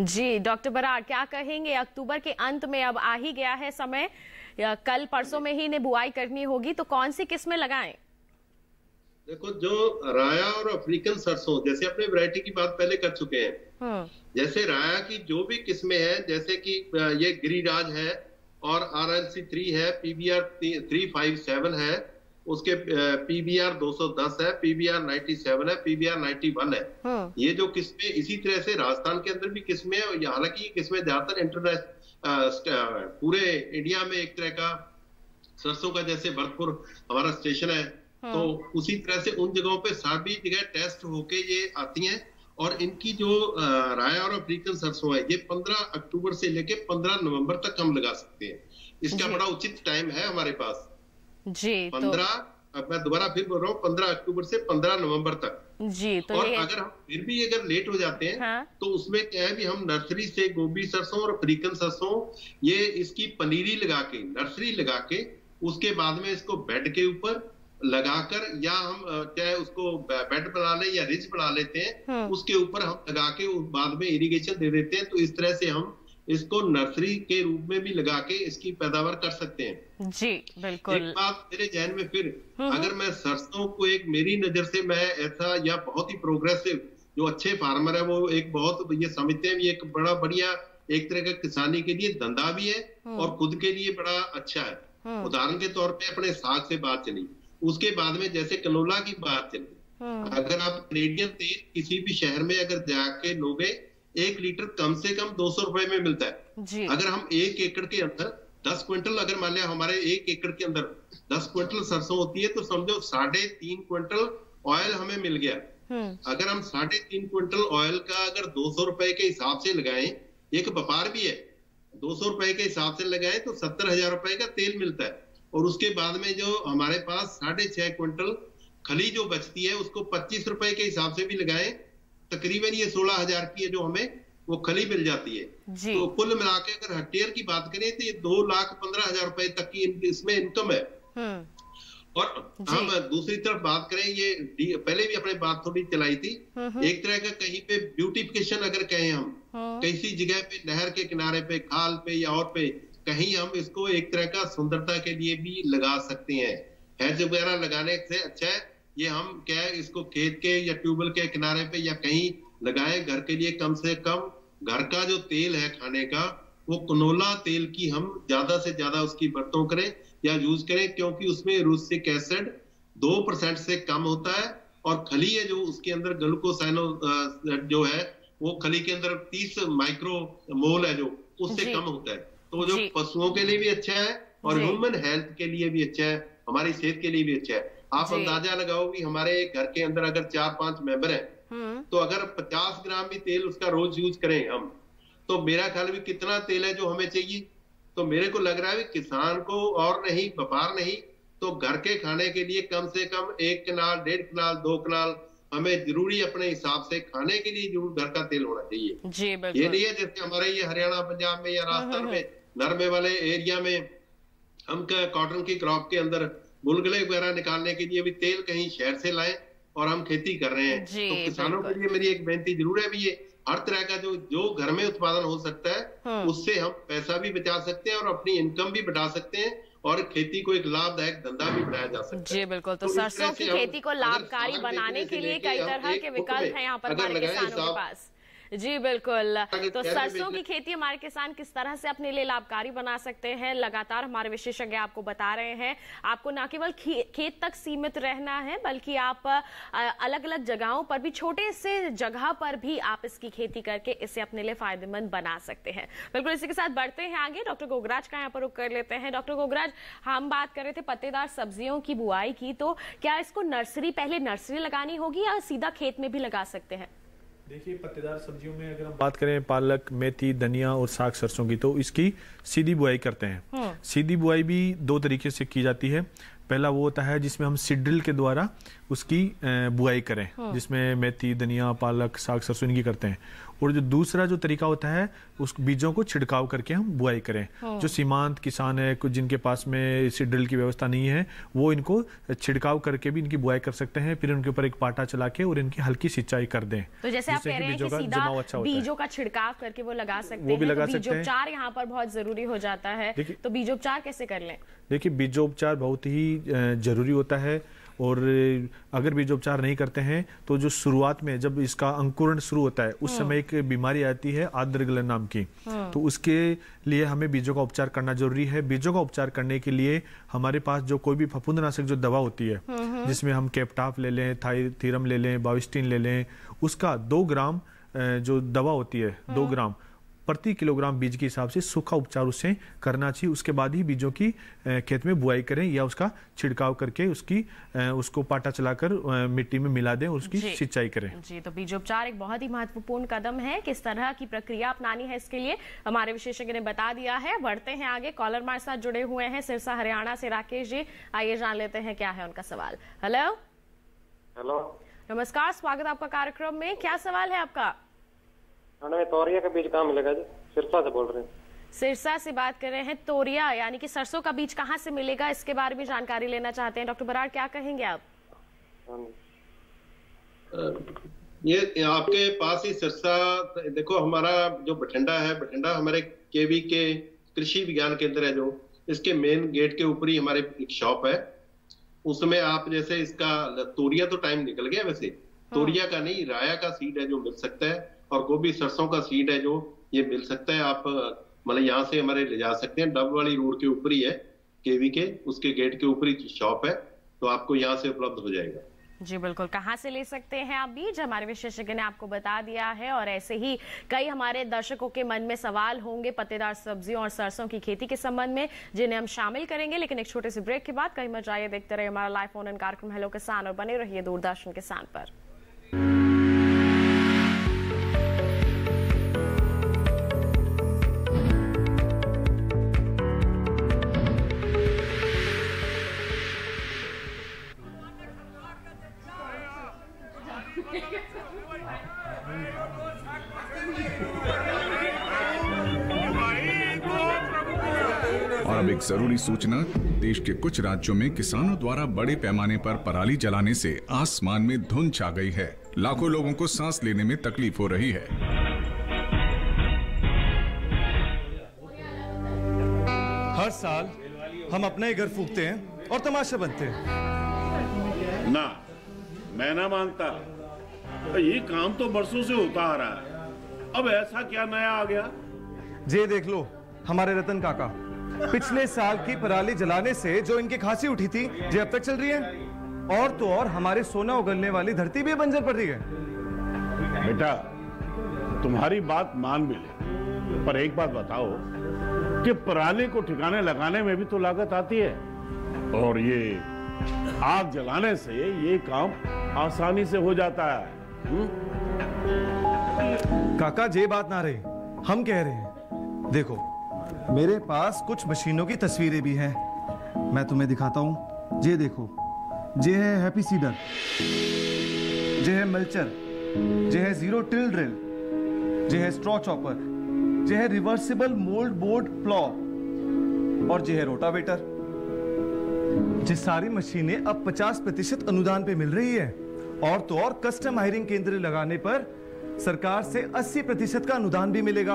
जी डॉक्टर बराड़, क्या कहेंगे? अक्टूबर के अंत में अब आ ही गया है समय, या कल परसों में ही इन्हें बुआई करनी होगी, तो कौन सी किस्में लगाएं? देखो, जो राया और अफ्रीकन सरसों, जैसे अपने वैरायटी की बात पहले कर चुके हैं, जैसे राया की जो भी किस्में हैं, जैसे कि ये गिरिराज है और RLC3 है, PBR 357 है, उसके PBR 210 है, PBR 97 है, PBR 91 है। ये जो किस्में, इसी तरह से राजस्थान के अंदर भी किस्में, हालांकि ये किस्में ज्यादातर इंटरनेशनल पूरे इंडिया में एक तरह का सरसों का, जैसे भरतपुर हमारा स्टेशन है, तो उसी तरह से उन जगहों पे सभी जगह टेस्ट होके ये आती हैं। और इनकी जो राया और अफ्रीकन सरसों है, ये 15 अक्टूबर से लेके 15 नवंबर तक हम लगा सकते हैं। इसका बड़ा उचित टाइम है हमारे पास जी। 15 मैं दोबारा फिर बोल रहा हूँ, 15 अक्टूबर से 15 नवंबर तक जी। तो और अगर हम फिर भी अगर लेट हो जाते हैं, तो उसमें क्या है भी हम नर्सरी से गोभी सरसों और अफ्रीकन सरसों, ये इसकी पनीरी लगा के, नर्सरी लगा के, उसके बाद में इसको बेड के ऊपर लगाकर, या हम चाहे उसको बेड बना ले या रिज बना लेते हैं, उसके ऊपर हम लगा के बाद में इरिगेशन दे देते हैं। तो इस तरह से हम इसको नर्सरी के रूप में भी लगा के इसकी पैदावार कर सकते हैं। जी बिल्कुल। एक बात मेरे जहन में फिर, अगर मैं सरसों को एक मेरी नजर से मैं ऐसा, या बहुत ही प्रोग्रेसिव जो अच्छे फार्मर है वो एक बहुत ये समझते हैं, ये एक बड़ा बढ़िया एक तरह का किसानी के लिए धंधा भी है और खुद के लिए बड़ा अच्छा है। उदाहरण के तौर पे अपने साग से बात चली, उसके बाद में जैसे कनोला की बात चली, अगर आप कैनेडियन तेल किसी भी शहर में अगर जाके लोगे, 1 लीटर कम से कम 200 रुपए में मिलता है। अगर हम 1 एकड़ के अंदर 10 क्विंटल अगर मान लिया हमारे 1 एकड़ के अंदर 10 क्विंटल सरसों होती है, तो समझो 3.5 क्विंटल ऑयल हमें मिल गया। अगर हम 3.5 क्विंटल ऑयल का अगर 200 रुपए के हिसाब से लगाएं, एक व्यापार भी है, 200 रुपए के हिसाब से लगाएं तो 70,000 रुपए का तेल मिलता है। और उसके बाद में जो हमारे पास 6.5 क्विंटल खली जो बचती है, उसको 25 रुपए के हिसाब से भी लगाएं, तकरीबन ये 16,000 की है जो हमें वो खली मिल जाती है। तो कुल मिला के अगर हेक्टेयर की बात करें तो ये 2,15,000 रुपए तक की इसमें इनकम है। और हम दूसरी तरफ बात करें, ये पहले भी अपने बात थोड़ी चलाई थी, एक तरह का कहीं पे ब्यूटिफिकेशन अगर कहें हम, किसी जगह पे नहर के किनारे पे, खाल पे या और पे कहीं हम इसको एक तरह का सुंदरता के लिए भी लगा सकते हैं। हेज वगैरह लगाने से अच्छा है ये हम क्या है इसको खेत के या ट्यूबवेल के किनारे पे या कहीं लगाएं। घर के लिए कम से कम घर का जो तेल है खाने का, वो कनोला तेल की हम ज्यादा से ज्यादा उसकी बरतों करें या यूज करें, क्योंकि उसमें रूसिक एसिड 2% से कम होता है। और खली है जो उसके अंदर ग्लूकोसाइनो जो है वो खली के अंदर 30 माइक्रो मोल है जो उससे कम होता है। तो जो पशुओं के लिए भी अच्छा है और ह्यूमन हेल्थ के लिए भी अच्छा है, हमारी सेहत के लिए भी अच्छा है। आप अंदाजा लगाओ कि हमारे घर के अंदर अगर 4-5 मेंबर हैं, तो अगर 50 ग्राम भी तेल उसका रोज यूज करें हम, तो मेरा ख्याल भी कितना तेल है जो हमें चाहिए। तो मेरे को लग रहा है कि किसान को और नहीं, व्यापार नहीं, तो घर के खाने के लिए कम से कम 1 कनाल, 1.5 कनाल, 2 कनाल हमें जरूरी अपने हिसाब से खाने के लिए जरूर घर का तेल होना चाहिए। जी बिल्कुल। ये नहीं है जैसे हमारे ये हरियाणा, पंजाब में या राजस्थान में नरमे वाले एरिया में हम कॉटन की क्रॉप के अंदर गुलगुले वगैरह निकालने के लिए भी तेल कहीं शहर से लाएं और हम खेती कर रहे हैं। तो किसानों के लिए मेरी एक बेनती जरूर है भी, ये हर तरह का जो घर में उत्पादन हो सकता है उससे हम पैसा भी बचा सकते हैं और अपनी इनकम भी बढ़ा सकते हैं और खेती को एक लाभदायक धंधा भी बनाया जा सकता है। जी बिल्कुल। तो सरसों की खेती को लाभकारी बनाने के लिए कई तरह के विकल्प हैं यहाँ पर हमारे किसानों के पास। जी बिल्कुल। तो सरसों की खेती हमारे किसान किस तरह से अपने लिए लाभकारी बना सकते हैं, लगातार हमारे विशेषज्ञ आपको बता रहे हैं। आपको न केवल खेत तक सीमित रहना है, बल्कि आप अलग अलग जगहों पर भी, छोटे से जगह पर भी आप इसकी खेती करके इसे अपने लिए फायदेमंद बना सकते हैं। बिल्कुल। इसी के साथ बढ़ते हैं आगे, डॉक्टर गोगराज का यहाँ पर रुख कर लेते हैं। डॉक्टर गोगराज, हम बात कर रहे थे पत्तेदार सब्जियों की बुआई की, तो क्या इसको पहले नर्सरी लगानी होगी या सीधा खेत में भी लगा सकते हैं? देखिए, पत्तेदार सब्जियों में अगर हम बात करें पालक, मेथी, धनिया और साग सरसों की, तो इसकी सीधी बुआई करते हैं। सीधी बुआई भी 2 तरीके से की जाती है। पहला वो होता है जिसमें हम सीड ड्रिल के द्वारा उसकी बुआई करें, जिसमें मेथी, धनिया, पालक, साग सरसों इनकी करते हैं। और जो दूसरा जो तरीका होता है उस बीजों को छिड़काव करके हम बुआई करें। जो सीमांत किसान है, कुछ जिनके पास में सीड ड्रिल की व्यवस्था नहीं है, वो इनको छिड़काव करके भी इनकी बुआई कर सकते हैं। फिर उनके ऊपर एक पाटा चला के और इनकी हल्की सिंचाई कर दें। तो जैसे आप कह रहे हैं कि सीधा बीजों का छिड़काव करके वो लगा सकते हैं, वो भी लगा सकते हैं। बीजोपचार यहाँ पर बहुत जरूरी हो जाता है, तो बीजोपचार कैसे कर लें? देखिए, बीजोपचार बहुत ही जरूरी होता है। और अगर बीजोपचार नहीं करते हैं तो जो शुरुआत में जब इसका अंकुरण शुरू होता है उस समय एक बीमारी आती है आर्द्रगलन नाम की, तो उसके लिए हमें बीजों का उपचार करना जरूरी है। बीजों का उपचार करने के लिए हमारे पास जो कोई भी फफूंदनाशक जो दवा होती है, जिसमें हम कैप्टाफ ले लें, थाइरम ले लें, बाविस्टिन ले लें, उसका 2 ग्राम जो दवा होती है 2 ग्राम प्रति किलोग्राम बीज के हिसाब से सूखा उपचार उससे करना चाहिए। उसके बाद ही बीजों की खेत में बुआई करें या उसका छिड़काव करके उसको पाटा चलाकर मिट्टी में मिला दें और उसकी सिंचाई करें। जी, तो बीजोपचार एक बहुत ही महत्वपूर्ण कदम है। किस तरह की प्रक्रिया अपनानी है इसके लिए हमारे विशेषज्ञ ने बता दिया है। बढ़ते हैं आगे, कॉलर हमारे साथ जुड़े हुए हैं सिरसा हरियाणा से राकेश जी। आइए जान लेते हैं क्या है उनका सवाल। हेलो हेलो, नमस्कार, स्वागत आपका कार्यक्रम में। क्या सवाल है आपका? तोरिया का बीज कहाँ मिलेगा जी? सिरसा से बोल रहे हैं। सिरसा से बात कर रहे हैं। तोरिया यानी कि सरसों का बीज कहाँ से मिलेगा, इसके बारे में जानकारी लेना चाहते हैं। डॉक्टर बराड़, क्या कहेंगे आप? ये आपके पास ही सिरसा, देखो हमारा जो बठिंडा है, बठिंडा हमारे केवी के कृषि विज्ञान केंद्र है, जो इसके मेन गेट के ऊपर ही हमारे एक शॉप है। उसमें आप जैसे इसका तोरिया तो टाइम निकल गया, वैसे तोरिया का नहीं, राया का सीड है जो मिल सकता है, और गोभी सरसों का सीड है जो ये मिल सकता है। आप मतलब यहाँ से हमारे ले जा सकते हैं। डब वाली रोड के ऊपर ही है केवी के, उसके गेट के ऊपर ही शॉप है, तो आपको यहाँ से उपलब्ध हो जाएगा। जी बिल्कुल, कहाँ से ले सकते हैं आप बीज, हमारे विशेषज्ञ ने आपको बता दिया है। और ऐसे ही कई हमारे दर्शकों के मन में सवाल होंगे पत्तेदार सब्जियों और सरसों की खेती के संबंध में, जिन्हें हम शामिल करेंगे। लेकिन एक छोटे से ब्रेक के बाद कहीं मत जाइए, देखते रहिए हमारा लाइव फोन इन कार्यक्रम हेलो किसान और बने रहिए दूरदर्शन किसान पर। और अब एक जरूरी सूचना, देश के कुछ राज्यों में किसानों द्वारा बड़े पैमाने पर पराली जलाने से आसमान में धुंध छा गई है। लाखों लोगों को सांस लेने में तकलीफ हो रही है। हर साल हम अपना ही घर फूंकते हैं और तमाशा बनते हैं। ना, मैं ना मानता। ये काम तो बरसों से होता आ रहा है, अब ऐसा क्या नया आ गया? जे देख लो हमारे रतन काका, पिछले साल की पराली जलाने से जो इनकी खांसी उठी थी, जे अब तक चल रही है। और तो और हमारे सोना उगलने वाली धरती भी बंजर पड़ रही है। बेटा, तुम्हारी बात मान भी ले, पर एक बात बताओ कि पराली को ठिकाने लगाने में भी तो लागत आती है, और ये आग जलाने से ये काम आसानी से हो जाता है। काका, जे बात ना रही, हम कह रहे हैं, देखो मेरे पास कुछ मशीनों की तस्वीरें भी हैं, मैं तुम्हें दिखाता हूं। ये देखो, ये है हैप्पी सीडर, ये है मल्चर, ये है जीरो टिल ड्रिल, ये है स्ट्रॉ चॉपर, ये है रिवर्सिबल मोल्ड बोर्ड प्लॉ, और ये है रोटावेटर। ये सारी मशीनें अब 50% अनुदान पे मिल रही है, और तो और कस्टम हायरिंग केंद्र लगाने पर सरकार से 80% का अनुदान भी मिलेगा।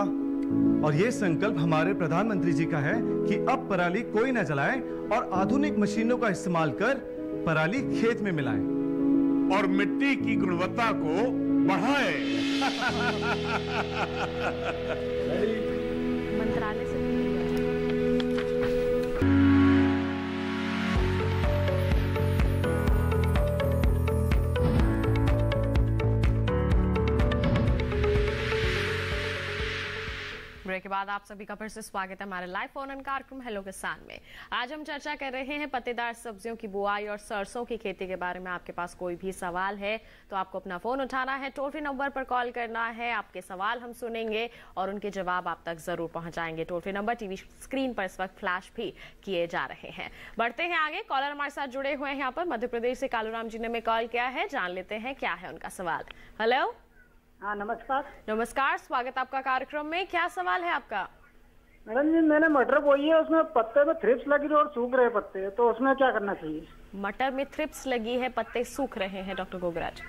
और ये संकल्प हमारे प्रधानमंत्री जी का है कि अब पराली कोई न जलाए और आधुनिक मशीनों का इस्तेमाल कर पराली खेत में मिलाएं और मिट्टी की गुणवत्ता को बढ़ाएं। मंत्रालय से ब्रेक के बाद आप सभी का फिर से स्वागत है हमारे लाइव फोन इन कार्यक्रम हेलो किसान में। आज हम चर्चा कर रहे हैं पत्तेदार सब्जियों की बुआई और सरसों की खेती के बारे में। आपके पास कोई भी सवाल है तो आपको अपना फोन उठाना है, टोल फ्री नंबर पर कॉल करना है। आपके सवाल हम सुनेंगे और उनके जवाब आप तक जरूर पहुंचाएंगे। Toll free number TV screen पर इस वक्त फ्लैश भी किए जा रहे हैं। बढ़ते हैं आगे, कॉलर हमारे साथ जुड़े हुए हैं यहाँ पर। मध्य प्रदेश से कालूराम जी ने हमें कॉल किया है, जान लेते हैं क्या है उनका सवाल। हेलो। हाँ नमस्कार। नमस्कार, स्वागत आपका कार्यक्रम में। क्या सवाल है आपका? मैडम जी, मैंने मटर बोई है, उसमें पत्ते में थ्रिप्स लगी है और सूख रहे पत्ते, तो उसमें क्या करना चाहिए? मटर में थ्रिप्स लगी है, पत्ते सूख रहे हैं डॉक्टर गोगराज।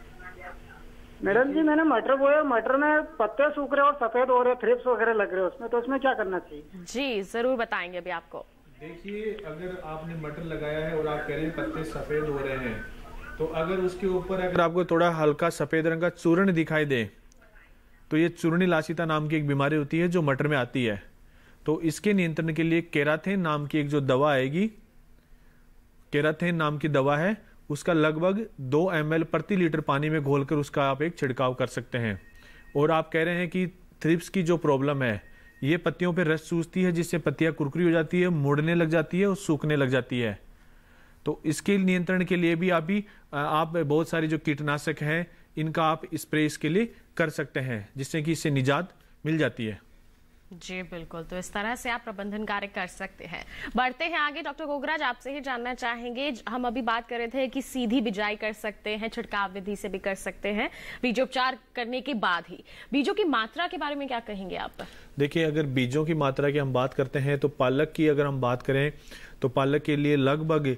मैडम जी, मैंने मटर बोया, मटर में पत्ते सूख रहे और सफेद हो रहे, थ्रिप्स वगैरह लग रहे उसमें, तो उसमें क्या करना चाहिए? जी जरूर बताएंगे अभी आपको। देखिए, अगर आपने मटर लगाया है और आप कह रहे हैं पत्ते सफेद हो रहे हैं, तो अगर उसके ऊपर अगर आपको थोड़ा हल्का सफेद रंग का चूर्ण दिखाई दे तो ये चूर्णी लासिता नाम की एक बीमारी होती है जो मटर में आती है। तो इसके नियंत्रण के लिए केराथेन नाम की एक जो दवा आएगी, केराथेन नाम की दवा है, उसका लगभग 2 ml प्रति लीटर पानी में घोलकर उसका आप एक छिड़काव कर सकते हैं। और आप कह रहे हैं कि थ्रिप्स की जो प्रॉब्लम है, ये पत्तियों पे रस चूसती है, जिससे पत्तियां कुरकुरी हो जाती है, मुड़ने लग जाती है और सूखने लग जाती है। तो इसके नियंत्रण के लिए भी आप बहुत सारी जो कीटनाशक हैं इनका आप स्प्रे इसके लिए कर सकते हैं, जिससे कि इससे निजात मिल जाती है। जी बिल्कुल, तो इस तरह से आप प्रबंधन कार्य कर सकते हैं। बढ़ते हैं आगे, डॉक्टर गोगराज आपसे ही जानना चाहेंगे, हम अभी बात कर रहे थे कि सीधी बिजाई कर सकते हैं, छिड़काव विधि से भी कर सकते हैं, बीजोपचार करने के बाद ही। बीजों की मात्रा के बारे में क्या कहेंगे आप? देखिए, अगर बीजों की मात्रा की हम बात करते हैं तो पालक की अगर हम बात करें तो पालक के लिए लगभग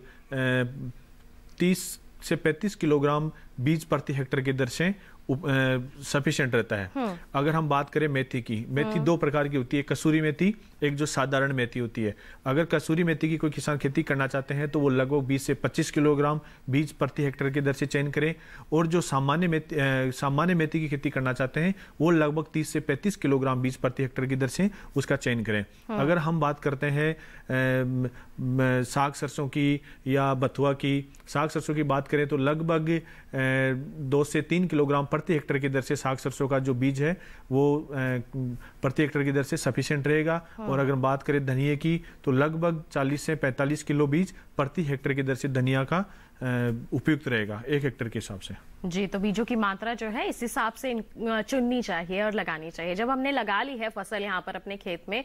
30 से 35 किलोग्राम बीज प्रति हेक्टेयर की दर से सफिशिएंट रहता है। अगर हम बात करें मेथी की, मेथी 2 प्रकार की होती है, कसूरी मेथी, एक जो साधारण मेथी होती है। अगर कसूरी मेथी की कोई किसान खेती करना चाहते हैं तो वो लगभग 20 से 25 किलोग्राम बीज प्रति हेक्टेयर की दर से चयन करें, और जो सामान्य मेथी की खेती करना चाहते हैं वो लगभग 30 से 35 किलोग्राम बीज प्रति हेक्टेयर की दर से उसका चयन करें। अगर हम बात करते हैं साग सरसों की या बथुआ की, साग सरसों की बात करें तो लगभग 2 से 3 किलोग्राम प्रति हेक्टेयर की दर से साग सरसों का जो बीज है वो प्रति हेक्टेयर की दर से सफिशिएंट रहेगा। और अगर बात करें धनिया की तो लगभग 40 से 45 किलो बीज प्रति हेक्टेयर की दर से धनिया का उपयुक्त रहेगा 1 हेक्टेयर के हिसाब से। जी, तो बीजों की मात्रा जो है इस हिसाब से चुननी चाहिए और लगानी चाहिए। जब हमने लगा ली है फसल यहाँ पर अपने खेत में,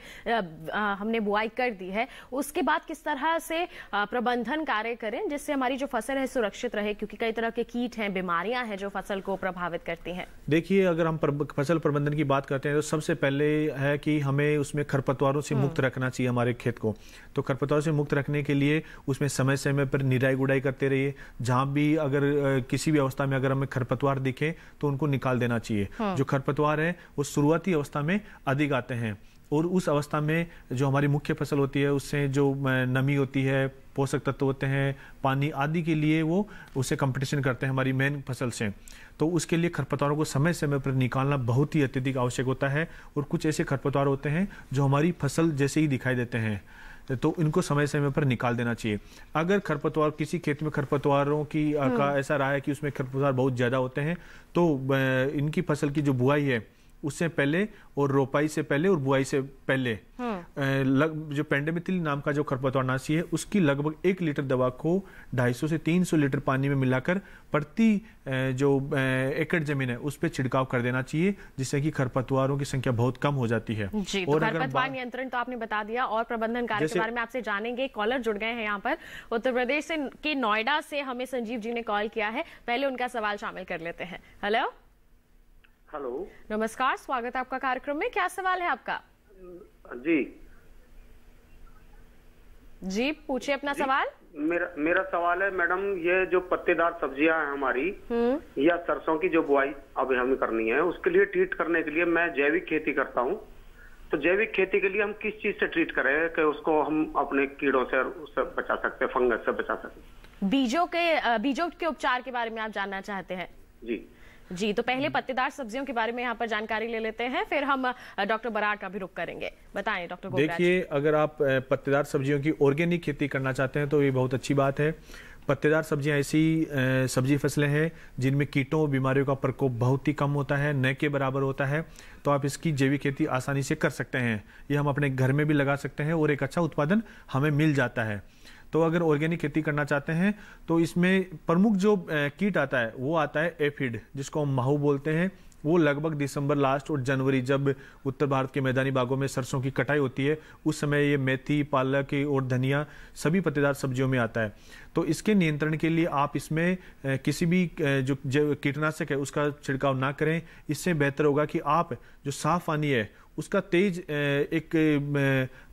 हमने बुआई कर दी है, उसके बाद किस तरह से प्रबंधन कार्य करें जिससे हमारी जो फसल है सुरक्षित रहे, क्योंकि कई तरह के कीट हैं, बीमारियां हैं जो फसल को प्रभावित करती हैं। देखिए, अगर हम फसल प्रबंधन की बात करते हैं तो सबसे पहले है कि हमें उसमें खरपतवारों से मुक्त रखना चाहिए हमारे खेत को। तो खरपतवारों से मुक्त रखने के लिए उसमें समय समय पर निराई गुड़ाई करते रहिए। जहां भी अगर किसी भी अवस्था में अगर हमें खरपतवार दिखे तो उनको निकाल देना चाहिए। जो खरपतवार है वो शुरुआती अवस्था में अधिक आते हैं और उस अवस्था में जो हमारी मुख्य फसल होती है उससे जो नमी होती है, पोषक तत्व होते हैं, पानी आदि के लिए वो उससे कंपटीशन करते हैं हमारी मेन फसल से। तो उसके लिए खरपतवारों को समय समय पर निकालना बहुत ही अत्यधिक आवश्यक होता है। और कुछ ऐसे खरपतवार होते हैं जो हमारी फसल जैसे ही दिखाई देते हैं, तो इनको समय समय पर निकाल देना चाहिए। अगर खरपतवार किसी खेत में खरपतवारों की का ऐसा रहा है कि उसमें खरपतवार बहुत ज्यादा होते हैं तो इनकी फसल की जो बुआई है उससे पहले और रोपाई से पहले और बुआई से पहले जो पेंडेमिथिलिन नाम का जो खरपतवारनाशी है उसकी लगभग 1 लीटर दवा को 250 से 300 लीटर पानी में मिलाकर प्रति जो एकड़ जमीन है उस पर छिड़काव कर देना चाहिए, जिससे कि खरपतवारों की संख्या बहुत कम हो जाती है। जी, तो खरपतवार नियंत्रण तो आपने बता दिया और प्रबंधन कार्य के बारे में आपसे जानेंगे। कॉलर जुड़ गए हैं यहाँ पर उत्तर प्रदेश से के नोएडा से हमें संजीव जी ने कॉल किया है, पहले उनका सवाल शामिल कर लेते हैं। हेलो हेलो, नमस्कार, स्वागत है आपका कार्यक्रम में। क्या सवाल है आपका? जी पूछिए अपना सवाल। मेरा सवाल है मैडम, ये जो पत्तेदार सब्जियां हैं हमारी या सरसों की जो बुआई अभी हमें करनी है उसके लिए ट्रीट करने के लिए मैं जैविक खेती करता हूं, तो जैविक खेती के लिए हम किस चीज से ट्रीट करें कि उसको हम अपने कीड़ों से उससे बचा सकते हैं, फंगस से बचा सकते? बीजों के उपचार के बारे में आप जानना चाहते हैं? जी, तो पहले पत्तेदार सब्जियों के बारे में यहाँ पर जानकारी ले लेते हैं, फिर हम डॉक्टर बराड़ का भी रुख करेंगे। बताएं डॉक्टर गोविंद। देखिए, अगर आप पत्तेदार सब्जियों की ऑर्गेनिक खेती करना चाहते हैं तो ये बहुत अच्छी बात है। पत्तेदार सब्जियां ऐसी सब्जी फसलें हैं जिनमें कीटों और बीमारियों का प्रकोप बहुत ही कम होता है, न के बराबर होता है। तो आप इसकी जैविक खेती आसानी से कर सकते हैं। ये हम अपने घर में भी लगा सकते हैं और एक अच्छा उत्पादन हमें मिल जाता है। तो अगर ऑर्गेनिक खेती करना चाहते हैं तो इसमें प्रमुख जो कीट आता है वो आता है एफिड, जिसको हम माहू बोलते हैं। वो लगभग दिसंबर लास्ट और जनवरी, जब उत्तर भारत के मैदानी भागों में सरसों की कटाई होती है, उस समय ये मेथी, पालक और धनिया सभी पत्तेदार सब्जियों में आता है। तो इसके नियंत्रण के लिए आप इसमें किसी भी जो कीटनाशक है उसका छिड़काव ना करें। इससे बेहतर होगा कि आप जो साफ पानी है उसका तेज एक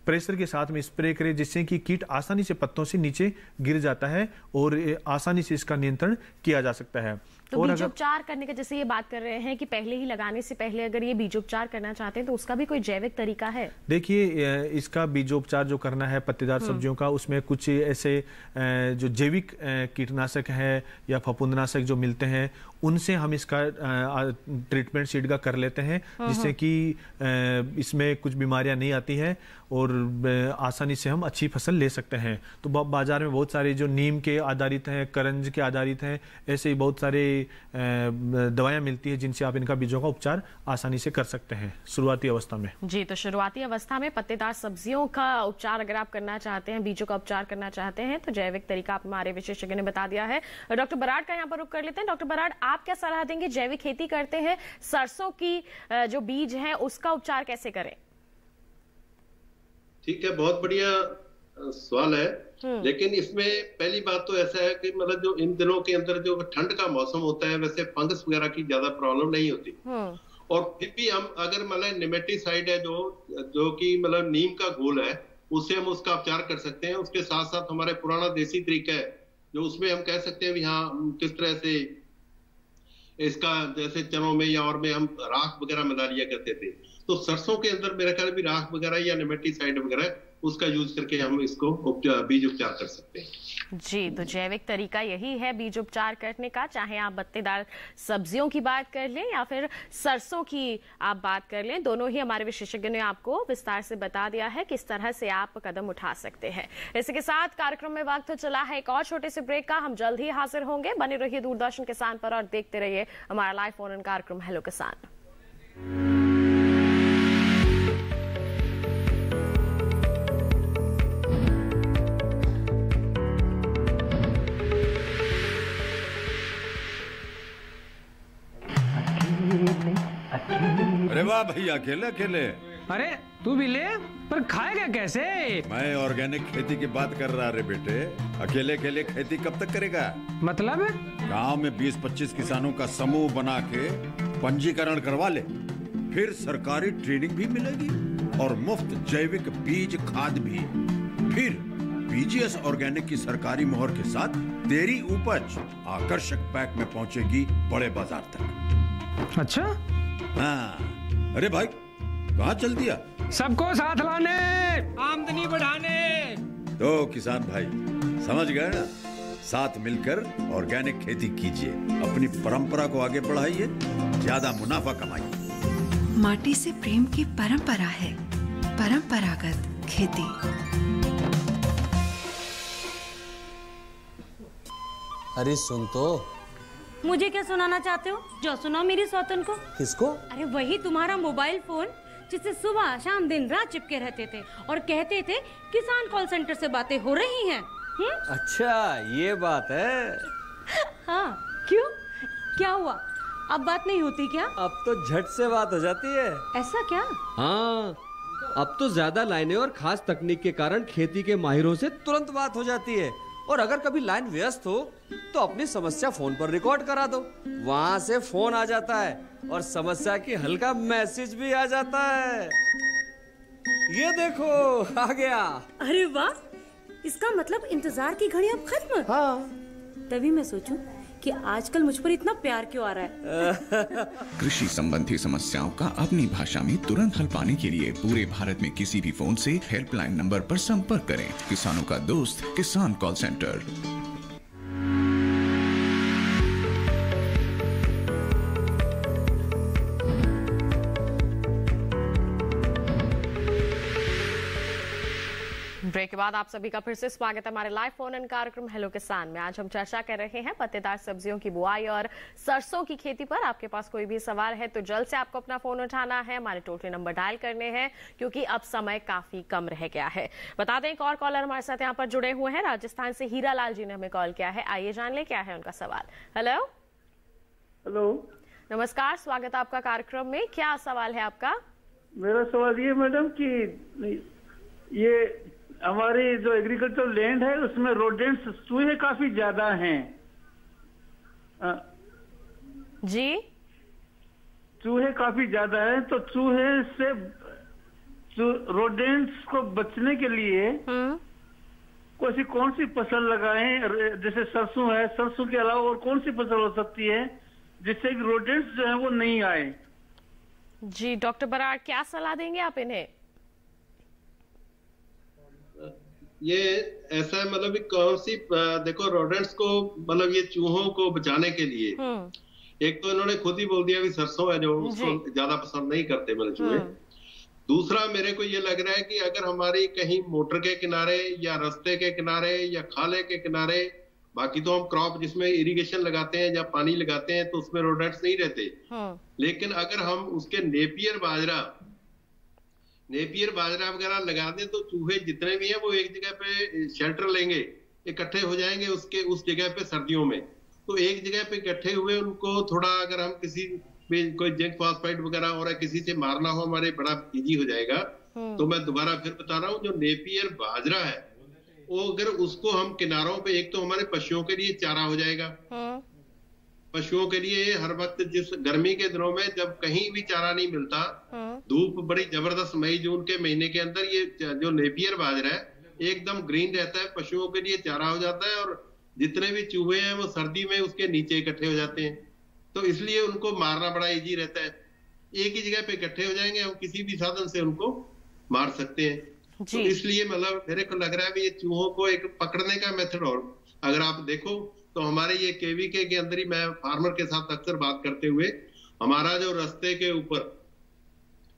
प्रेशर के साथ में स्प्रे करें, जिससे कि कीट आसानी से पत्तों से नीचे गिर जाता है और आसानी से इसका नियंत्रण किया जा सकता है। तो बीजोपचार करने का जैसे ये बात कर रहे हैं कि पहले ही लगाने से पहले अगर ये बीजोपचार करना चाहते हैं तो उसका भी कोई जैविक तरीका है? देखिए, इसका बीजोपचार जो करना है पत्तेदार सब्जियों का, उसमें कुछ ऐसे जो जैविक कीटनाशक है या फफूंदनाशक जो मिलते हैं उनसे हम इसका ट्रीटमेंट सीड का कर लेते हैं, जिससे कि इसमें कुछ बीमारियां नहीं आती हैं और आसानी से हम अच्छी फसल ले सकते हैं। तो बाजार में बहुत सारे जो नीम के आधारित हैं, करंज के आधारित हैं, ऐसे ही बहुत सारे दवाइयां मिलती है जिनसे आप इनका बीजों का उपचार आसानी से कर सकते हैं शुरुआती अवस्था में। जी, तो शुरुआती अवस्था में पत्तेदार सब्जियों का उपचार अगर आप करना चाहते हैं, बीजों का उपचार करना चाहते हैं, तो जैविक तरीका आप हमारे विशेषज्ञ ने बता दिया है। डॉक्टर बराड़ का यहाँ पर रुख कर लेते हैं। डॉक्टर बराड़, आप क्या सलाह देंगे? जैविक खेती करते हैं, सरसों की जो बीज है उसका उपचार कैसे करें? ठीक है, बहुत बढ़िया सवाल है। लेकिन इसमें पहली बात तो ऐसा है कि मतलब जो इन दिनों के अंदर जो ठंड का मौसम होता है, वैसे फंगस वगैरह की ज्यादा प्रॉब्लम नहीं होती। और फिर भी हम अगर मतलब निमेटिसाइड है जो कि मतलब नीम का घोल है, उससे हम उसका उपचार कर सकते हैं। उसके साथ साथ हमारे पुराना देसी तरीका है जो उसमें हम कह सकते हैं भी हाँ किस तरह से इसका, जैसे चनों में या और में हम राख वगैरह मिला लिया करते थे। तो सरसों के अंदर मेरा ख्याल भी राख वगैरह या निमेटिसाइड वगैरह उसका यूज करके हम इसको बीज उपचार कर सकते हैं। जी, तो जैविक तरीका यही है बीज उपचार करने का, चाहे आप पत्तेदार सब्जियों की बात कर लें या फिर सरसों की आप बात कर लें, दोनों ही हमारे विशेषज्ञ ने आपको विस्तार से बता दिया है किस तरह से आप कदम उठा सकते हैं। इसी के साथ कार्यक्रम में वक्त चला है एक और छोटे से ब्रेक का। हम जल्द ही हाजिर होंगे। बने रहिए दूरदर्शन किसान पर और देखते रहिए हमारा लाइव फोन इन कार्यक्रम हेलो किसान। अरे वाह भैया, अकेले अकेले। अरे तू भी ले, पर खाएगा कैसे? मैं ऑर्गेनिक खेती की बात कर रहा रे बेटे। अकेले अकेले खेती कब तक करेगा? मतलब गांव में 20-25 किसानों का समूह बना के पंजीकरण करवा ले, फिर सरकारी ट्रेनिंग भी मिलेगी और मुफ्त जैविक बीज खाद भी। फिर बीजीएस ऑर्गेनिक की सरकारी मोहर के साथ तेरी उपज आकर्षक पैक में पहुंचेगी बड़े बाजार तक। अच्छा? हाँ। अरे भाई, कहाँ चल दिया? सबको साथ लाने, आमदनी बढ़ाने। तो किसान भाई समझ गए ना? साथ मिलकर ऑर्गेनिक खेती कीजिए, अपनी परंपरा को आगे बढ़ाइए, ज्यादा मुनाफा कमाइए। माटी से प्रेम की परंपरा है परंपरागत खेती। अरे सुन तो। मुझे क्या सुनाना चाहते हो? जो सुनाओ मेरी सौतन को। किसको? अरे वही तुम्हारा मोबाइल फोन जिससे सुबह शाम दिन रात चिपके रहते थे और कहते थे किसान कॉल सेंटर से बातें हो रही हैं। अच्छा ये बात है। हाँ, क्यों? क्या हुआ? अब बात नहीं होती क्या? अब तो झट से बात हो जाती है। ऐसा क्या? हाँ, अब तो ज्यादा लाइनें और खास तकनीक के कारण खेती के माहिरों से तुरंत बात हो जाती है। और अगर कभी लाइन व्यस्त हो तो अपनी समस्या फोन पर रिकॉर्ड करा दो, वहाँ से फोन आ जाता है और समस्या की हल का मैसेज भी आ जाता है। ये देखो आ गया। अरे वाह, इसका मतलब इंतजार की घड़ी अब खत्म। हाँ। तभी मैं सोचूं कि आजकल मुझ पर इतना प्यार क्यों आ रहा है। कृषि संबंधी समस्याओं का अपनी भाषा में तुरंत हल पाने के लिए पूरे भारत में किसी भी फोन से हेल्पलाइन नंबर पर संपर्क करें। किसानों का दोस्त किसान कॉल सेंटर। ब्रेक के बाद आप सभी का फिर से स्वागत है हमारे लाइव फोन इन कार्यक्रम हेलो किसान में। आज हम चर्चा कर रहे हैं पत्तेदार सब्जियों की बुआई और सरसों की खेती पर। आपके पास कोई भी सवाल है तो जल्द से आपको अपना फोन उठाना है, हमारे टोल फ्री नंबर डायल करने हैं क्योंकि अब समय काफी कम रह गया है। बता दें एक और कॉलर हमारे साथ यहाँ पर जुड़े हुए हैं, राजस्थान से हीरा लाल जी ने हमें कॉल किया है। आइए जान ले क्या है उनका सवाल। हेलो हेलो, नमस्कार, स्वागत है आपका कार्यक्रम में। क्या सवाल है आपका? मेरा सवाल ये मैडम कि ये हमारी जो एग्रीकल्चर लैंड है उसमें रोडेंट्स चूहे काफी ज्यादा हैं। जी, चूहे काफी ज्यादा है, तो चूहे से रोडेंट्स को बचने के लिए कौन सी फसल लगाएं? जैसे सरसों है, सरसों के अलावा और कौन सी फसल हो सकती है जिससे रोडेंट्स जो है वो नहीं आए? जी डॉक्टर बराड़, क्या सलाह देंगे आप इन्हें? ये ऐसा है, मतलब कौन सी, देखो रोडेंट्स को, मतलब ये चूहों को बचाने के लिए एक तो इन्होंने खुद ही बोल दिया कि सरसों है जो उसको ज्यादा पसंद नहीं करते मतलब चूहे। दूसरा मेरे को ये लग रहा है कि अगर हमारी कहीं मोटर के किनारे या रास्ते के किनारे या खाले के किनारे, बाकी तो हम क्रॉप जिसमें इरिगेशन लगाते हैं या पानी लगाते हैं तो उसमें रोडेंट्स नहीं रहते, लेकिन अगर हम उसके नेपियर बाजरा वगैरह लगा दें तो चूहे जितने भी हैं वो एक जगह पे शेल्टर लेंगे, इकट्ठे हो जाएंगे उस जगह पे सर्दियों में। तो एक जगह पे इकट्ठे हुए उनको थोड़ा, अगर हम किसी भी कोई जिंक फॉस्फेट वगैरह हो रहा है किसी से मारना हो, हमारे बड़ा इजी हो जाएगा। तो मैं दोबारा फिर बता रहा हूँ, जो नेपियर बाजरा है वो अगर उसको हम किनारों पे, एक तो हमारे पशुओं के लिए चारा हो जाएगा। पशुओं के लिए हर वक्त, जिस गर्मी के दिनों में जब कहीं भी चारा नहीं मिलता, धूप बड़ी जबरदस्त मई जून के महीने के अंदर, ये जो नेपियर बाजरा है एकदम ग्रीन रहता है, पशुओं के लिए चारा हो जाता है और जितने भी चूहे हैं वो सर्दी में उसके नीचे इकट्ठे हो जाते हैं। तो इसलिए उनको मारना बड़ा इजी रहता है। एक ही जगह पे इकट्ठे हो जाएंगे, हम किसी भी साधन से उनको मार सकते हैं। तो इसलिए मतलब मेरे को लग रहा है ये चूहों को एक पकड़ने का मेथड। और अगर आप देखो तो हमारे ये केवीके के अंदर ही मैं फार्मर के साथ अक्सर बात करते हुए, हमारा जो रास्ते के ऊपर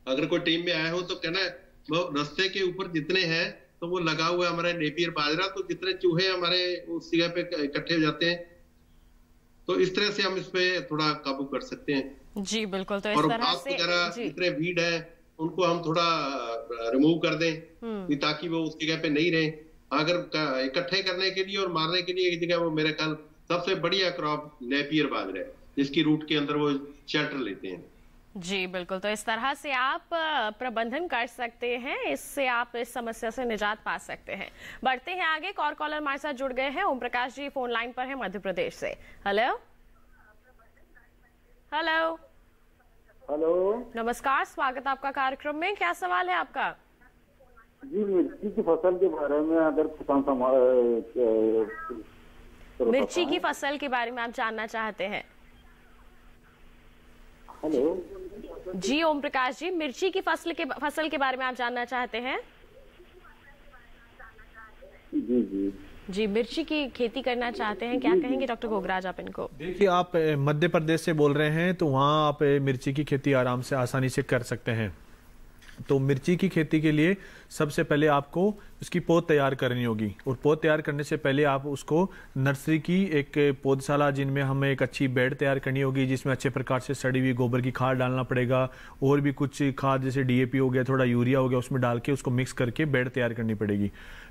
अगर कोई टीम में आया हो तो कहना है वो रास्ते के ऊपर जितने हैं तो वो लगा हुआ है हमारा नेपियर बाजरा, तो जितने चूहे हमारे उस जगह पे इकट्ठे हो जाते हैं, तो इस तरह से हम इस पे थोड़ा काबू कर सकते हैं। जी बिल्कुल। तो इस और तरह से जितने वीड है उनको हम थोड़ा रिमूव कर दें ताकि वो उस जगह पे नहीं रहे। अगर इकट्ठे करने के लिए और मारने के लिए एक जगह, वो मेरे ख्याल सबसे बढ़िया क्रॉप नेपियर बाजरा है, जिसकी रूट के अंदर वो शेल्टर लेते हैं। जी बिल्कुल। तो इस तरह से आप प्रबंधन कर सकते हैं, इससे आप इस समस्या से निजात पा सकते हैं। बढ़ते हैं आगे। एक और कॉलर हमारे साथ जुड़ गए हैं। ओम प्रकाश जी फोन लाइन पर है मध्य प्रदेश से। हेलो हेलो हेलो, नमस्कार, स्वागत आपका कार्यक्रम में। क्या सवाल है आपका? जी मिर्ची की फसल के बारे में, अगर किसान मिर्ची की फसल के बारे में आप जानना चाहते हैं? हेलो जी ओम प्रकाश जी, मिर्ची की फसल के बारे में आप जानना चाहते हैं? जी जी जी, मिर्ची की खेती करना चाहते हैं, क्या कहेंगे डॉक्टर गोगराज आप इनको? देखिए, आप मध्य प्रदेश से बोल रहे हैं तो वहाँ आप मिर्ची की खेती आराम से आसानी से कर सकते हैं। तो मिर्ची की खेती के लिए सबसे पहले आपको उसकी पौध तैयार करनी होगी, और पौध तैयार करने से पहले आप उसको नर्सरी की एक पौधशाला, जिनमें हमें एक अच्छी बेड तैयार करनी होगी, जिसमें अच्छे प्रकार से सड़ी हुई गोबर की खाद डालना पड़ेगा, और भी कुछ खाद जैसे डीएपी हो गया, थोड़ा यूरिया हो गया, उसमें डाल के उसको मिक्स करके बेड तैयार करनी पड़ेगी।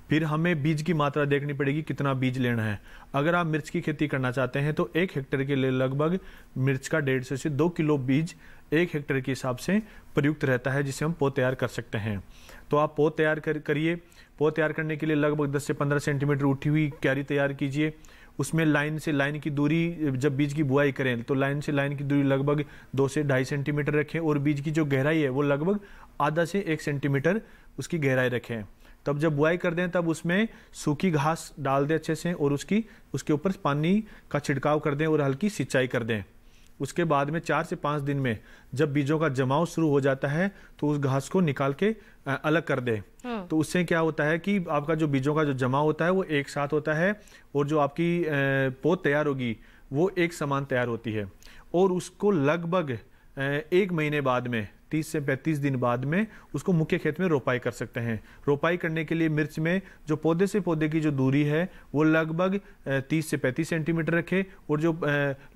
फिर हमें बीज की मात्रा देखनी पड़ेगी, कितना बीज लेना है। अगर आप मिर्च की खेती करना चाहते हैं तो 1 हेक्टेयर के लिए लगभग मिर्च का 150 से 2 किलो बीज 1 हेक्टेयर के हिसाब से प्रयुक्त रहता है, जिसे हम पौध तैयार कर सकते हैं। तो आप पौध तैयार करिए। पौध तैयार करने के लिए लगभग 10 से 15 सेंटीमीटर उठी हुई क्यारी तैयार कीजिए। उसमें लाइन से लाइन की दूरी, जब बीज की बुआई करें तो लाइन से लाइन की दूरी लगभग 2 से 2.5 सेंटीमीटर रखें, और बीज की जो गहराई है वो लगभग आधा से 1 सेंटीमीटर उसकी गहराई रखें। तब जब बुआई कर दें तब उसमें सूखी घास डाल दें अच्छे से, और उसके ऊपर पानी का छिड़काव कर दें और हल्की सिंचाई कर दें। उसके बाद में 4 से 5 दिन में जब बीजों का जमाव शुरू हो जाता है तो उस घास को निकाल के अलग कर दें। तो उससे क्या होता है कि आपका जो बीजों का जो जमाव होता है वो एक साथ होता है, और जो आपकी पौध तैयार होगी वो एक समान तैयार होती है। और उसको लगभग 1 महीने बाद में, 30 से 35 दिन बाद में उसको मुख्य खेत में रोपाई कर सकते हैं। रोपाई करने के लिए मिर्च में जो पौधे से पौधे की जो दूरी है वो लगभग 30 से 35 सेंटीमीटर रखें, और जो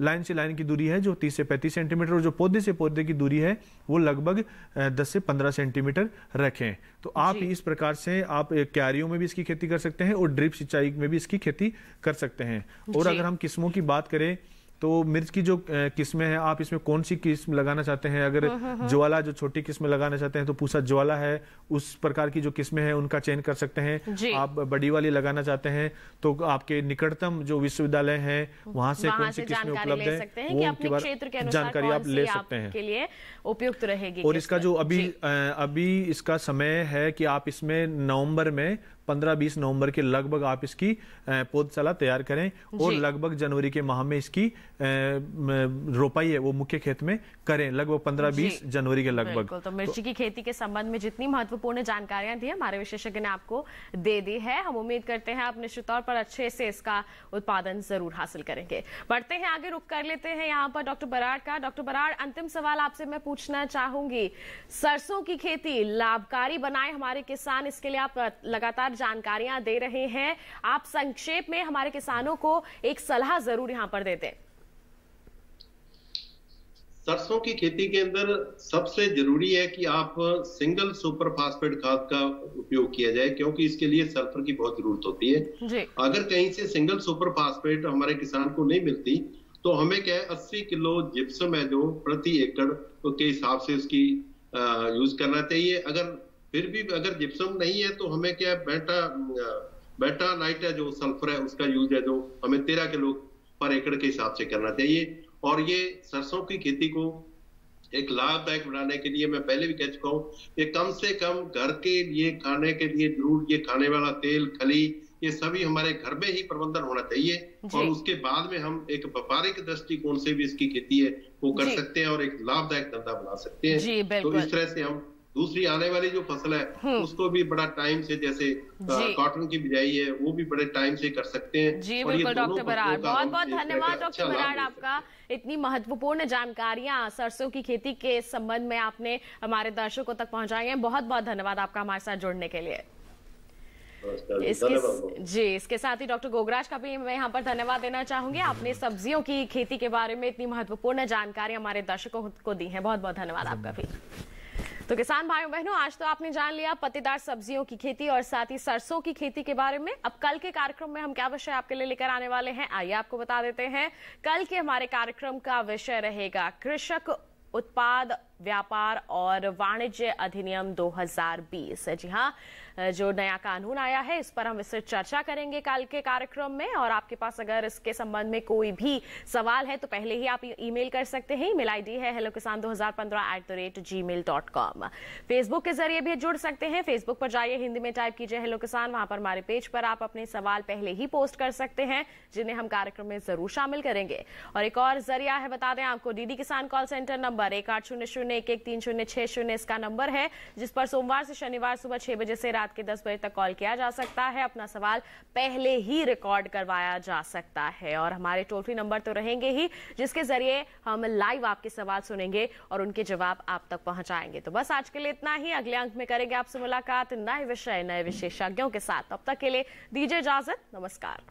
लाइन से लाइन की दूरी है जो 30 से 35 सेंटीमीटर, और जो पौधे से पौधे की दूरी है वो लगभग 10 से 15 सेंटीमीटर रखें। तो आप इस प्रकार से आप क्यारियों में भी इसकी खेती कर सकते हैं, और ड्रिप सिंचाई में भी इसकी खेती कर सकते हैं। और अगर हम किस्मों की बात करें तो मिर्च की जो किस्में हैं, आप इसमें कौन सी किस्म लगाना चाहते हैं? अगर ज्वाला जो छोटी किस्म लगाना चाहते हैं तो पूसा ज्वाला है, उस प्रकार की जो किस्में हैं उनका चयन कर सकते हैं। आप बड़ी वाली लगाना चाहते हैं तो आपके निकटतम जो विश्वविद्यालय हैं वहां से कौन सी किस्में उपलब्ध है वो उनके बारे में जानकारी आप ले सकते हैं, के लिए उपयुक्त रहेगी। और इसका जो अभी इसका समय है कि आप इसमें नवंबर में 15-20 नवंबर के लगभग आप इसकी पौधशाला तैयार करें, और लगभग जनवरी के माह में इसकी रोपाई है वो मुख्य खेत में करें, लगभग 15-20 जनवरी के लगभग। तो मिर्ची की खेती के संबंध में जितनी महत्वपूर्ण जानकारियां दी हमारे विशेषज्ञ ने आपको दे दी है, हम उम्मीद करते हैं आप निश्चित तौर पर अच्छे से इसका उत्पादन जरूर हासिल करेंगे। बढ़ते हैं आगे, रुक कर लेते हैं यहाँ पर डॉक्टर बराड़ का। डॉक्टर बराड़, अंतिम सवाल आपसे मैं पूछना चाहूंगी, सरसों की खेती लाभकारी बनाए हमारे किसान, इसके लिए आप लगातार जानकारियां दे रहे हैं। आप संक्षेप में हमारे किसानों को एक सलाह जरूर यहां पर देते हैं। सरसों की खेती के अंदर सबसे जरूरी है कि आप सिंगल सुपर फास्फेट खाद का उपयोग किया जाए, क्योंकि इसके लिए सल्फर की बहुत जरूरत होती है। अगर कहीं से सिंगल सुपर फास्फेट हमारे किसान को नहीं मिलती तो हमें क्या है 80 किलो जिप्सम है जो प्रति एकड़ के हिसाब से उसकी यूज करना चाहिए। अगर फिर भी अगर जिप्सम नहीं है तो हमें क्या बेटा नाइट है जो सल्फर है उसका यूज है जो हमें 13 किलो पर एकड़ के हिसाब से करना चाहिए। और ये सरसों की खेती को एक लाभदायक बनाने के लिए मैं पहले भी कह चुका हूँ, ये कम से कम घर के लिए खाने के लिए जरूर ये खाने वाला तेल, खली, ये सभी हमारे घर में ही प्रबंधन होना चाहिए, और उसके बाद में हम एक व्यापारिक दृष्टिकोण से भी इसकी खेती है वो कर सकते हैं और एक लाभदायक धंधा बना सकते हैं। तो इस तरह से हम दूसरी आने वाली जो फसल है उसको भी बड़ा टाइम से, जैसे कॉटन की बिजाई है वो भी बड़े टाइम से कर सकते हैं। जी बिल्कुल डॉक्टर बराड़, बहुत बहुत धन्यवाद डॉक्टर बराड़ आपका। इतनी महत्वपूर्ण जानकारियां सरसों की खेती के संबंध में आपने हमारे दर्शकों तक पहुंचाई हैं। बहुत बहुत धन्यवाद आपका हमारे साथ जुड़ने के लिए। इसके साथ ही डॉक्टर गोगराज का भी मैं यहाँ पर धन्यवाद देना चाहूंगी। आपने सब्जियों की खेती के बारे में इतनी महत्वपूर्ण जानकारी हमारे दर्शकों को दी है। बहुत बहुत धन्यवाद आपका भी। तो किसान भाइयों बहनों, आज तो आपने जान लिया पत्तेदार सब्जियों की खेती और साथ ही सरसों की खेती के बारे में। अब कल के कार्यक्रम में हम क्या विषय आपके लिए लेकर आने वाले हैं, आइए आपको बता देते हैं। कल के हमारे कार्यक्रम का विषय रहेगा कृषक उत्पाद व्यापार और वाणिज्य अधिनियम 2020। जी हाँ, जो नया कानून आया है इस पर हम विस्तृत चर्चा करेंगे कल के कार्यक्रम में। और आपके पास अगर इसके संबंध में कोई भी सवाल है तो पहले ही आप ईमेल कर सकते हैं। ईमेल आईडी है hellokisan2015@gmail.com। फेसबुक के जरिए भी जुड़ सकते हैं। फेसबुक पर जाइए, हिंदी में टाइप कीजिए हेलो किसान। वहां पर हमारे पेज पर आप अपने सवाल पहले ही पोस्ट कर सकते हैं, जिन्हें हम कार्यक्रम में जरूर शामिल करेंगे। और एक और जरिया है, बता दें आपको, डीडी किसान कॉल सेंटर नंबर 1800-113060 इसका नंबर है, जिस पर सोमवार से शनिवार सुबह 6 बजे से रात के 10 बजे तक कॉल किया जा सकता है। अपना सवाल पहले ही रिकॉर्ड करवाया जा सकता है। और हमारे टोल फ्री नंबर तो रहेंगे ही, जिसके जरिए हम लाइव आपके सवाल सुनेंगे और उनके जवाब आप तक पहुंचाएंगे। तो बस आज के लिए इतना ही। अगले अंक में करेंगे आपसे मुलाकात नए विषय नए विशेषज्ञों के साथ। तब तक के लिए दीजिए इजाजत, नमस्कार।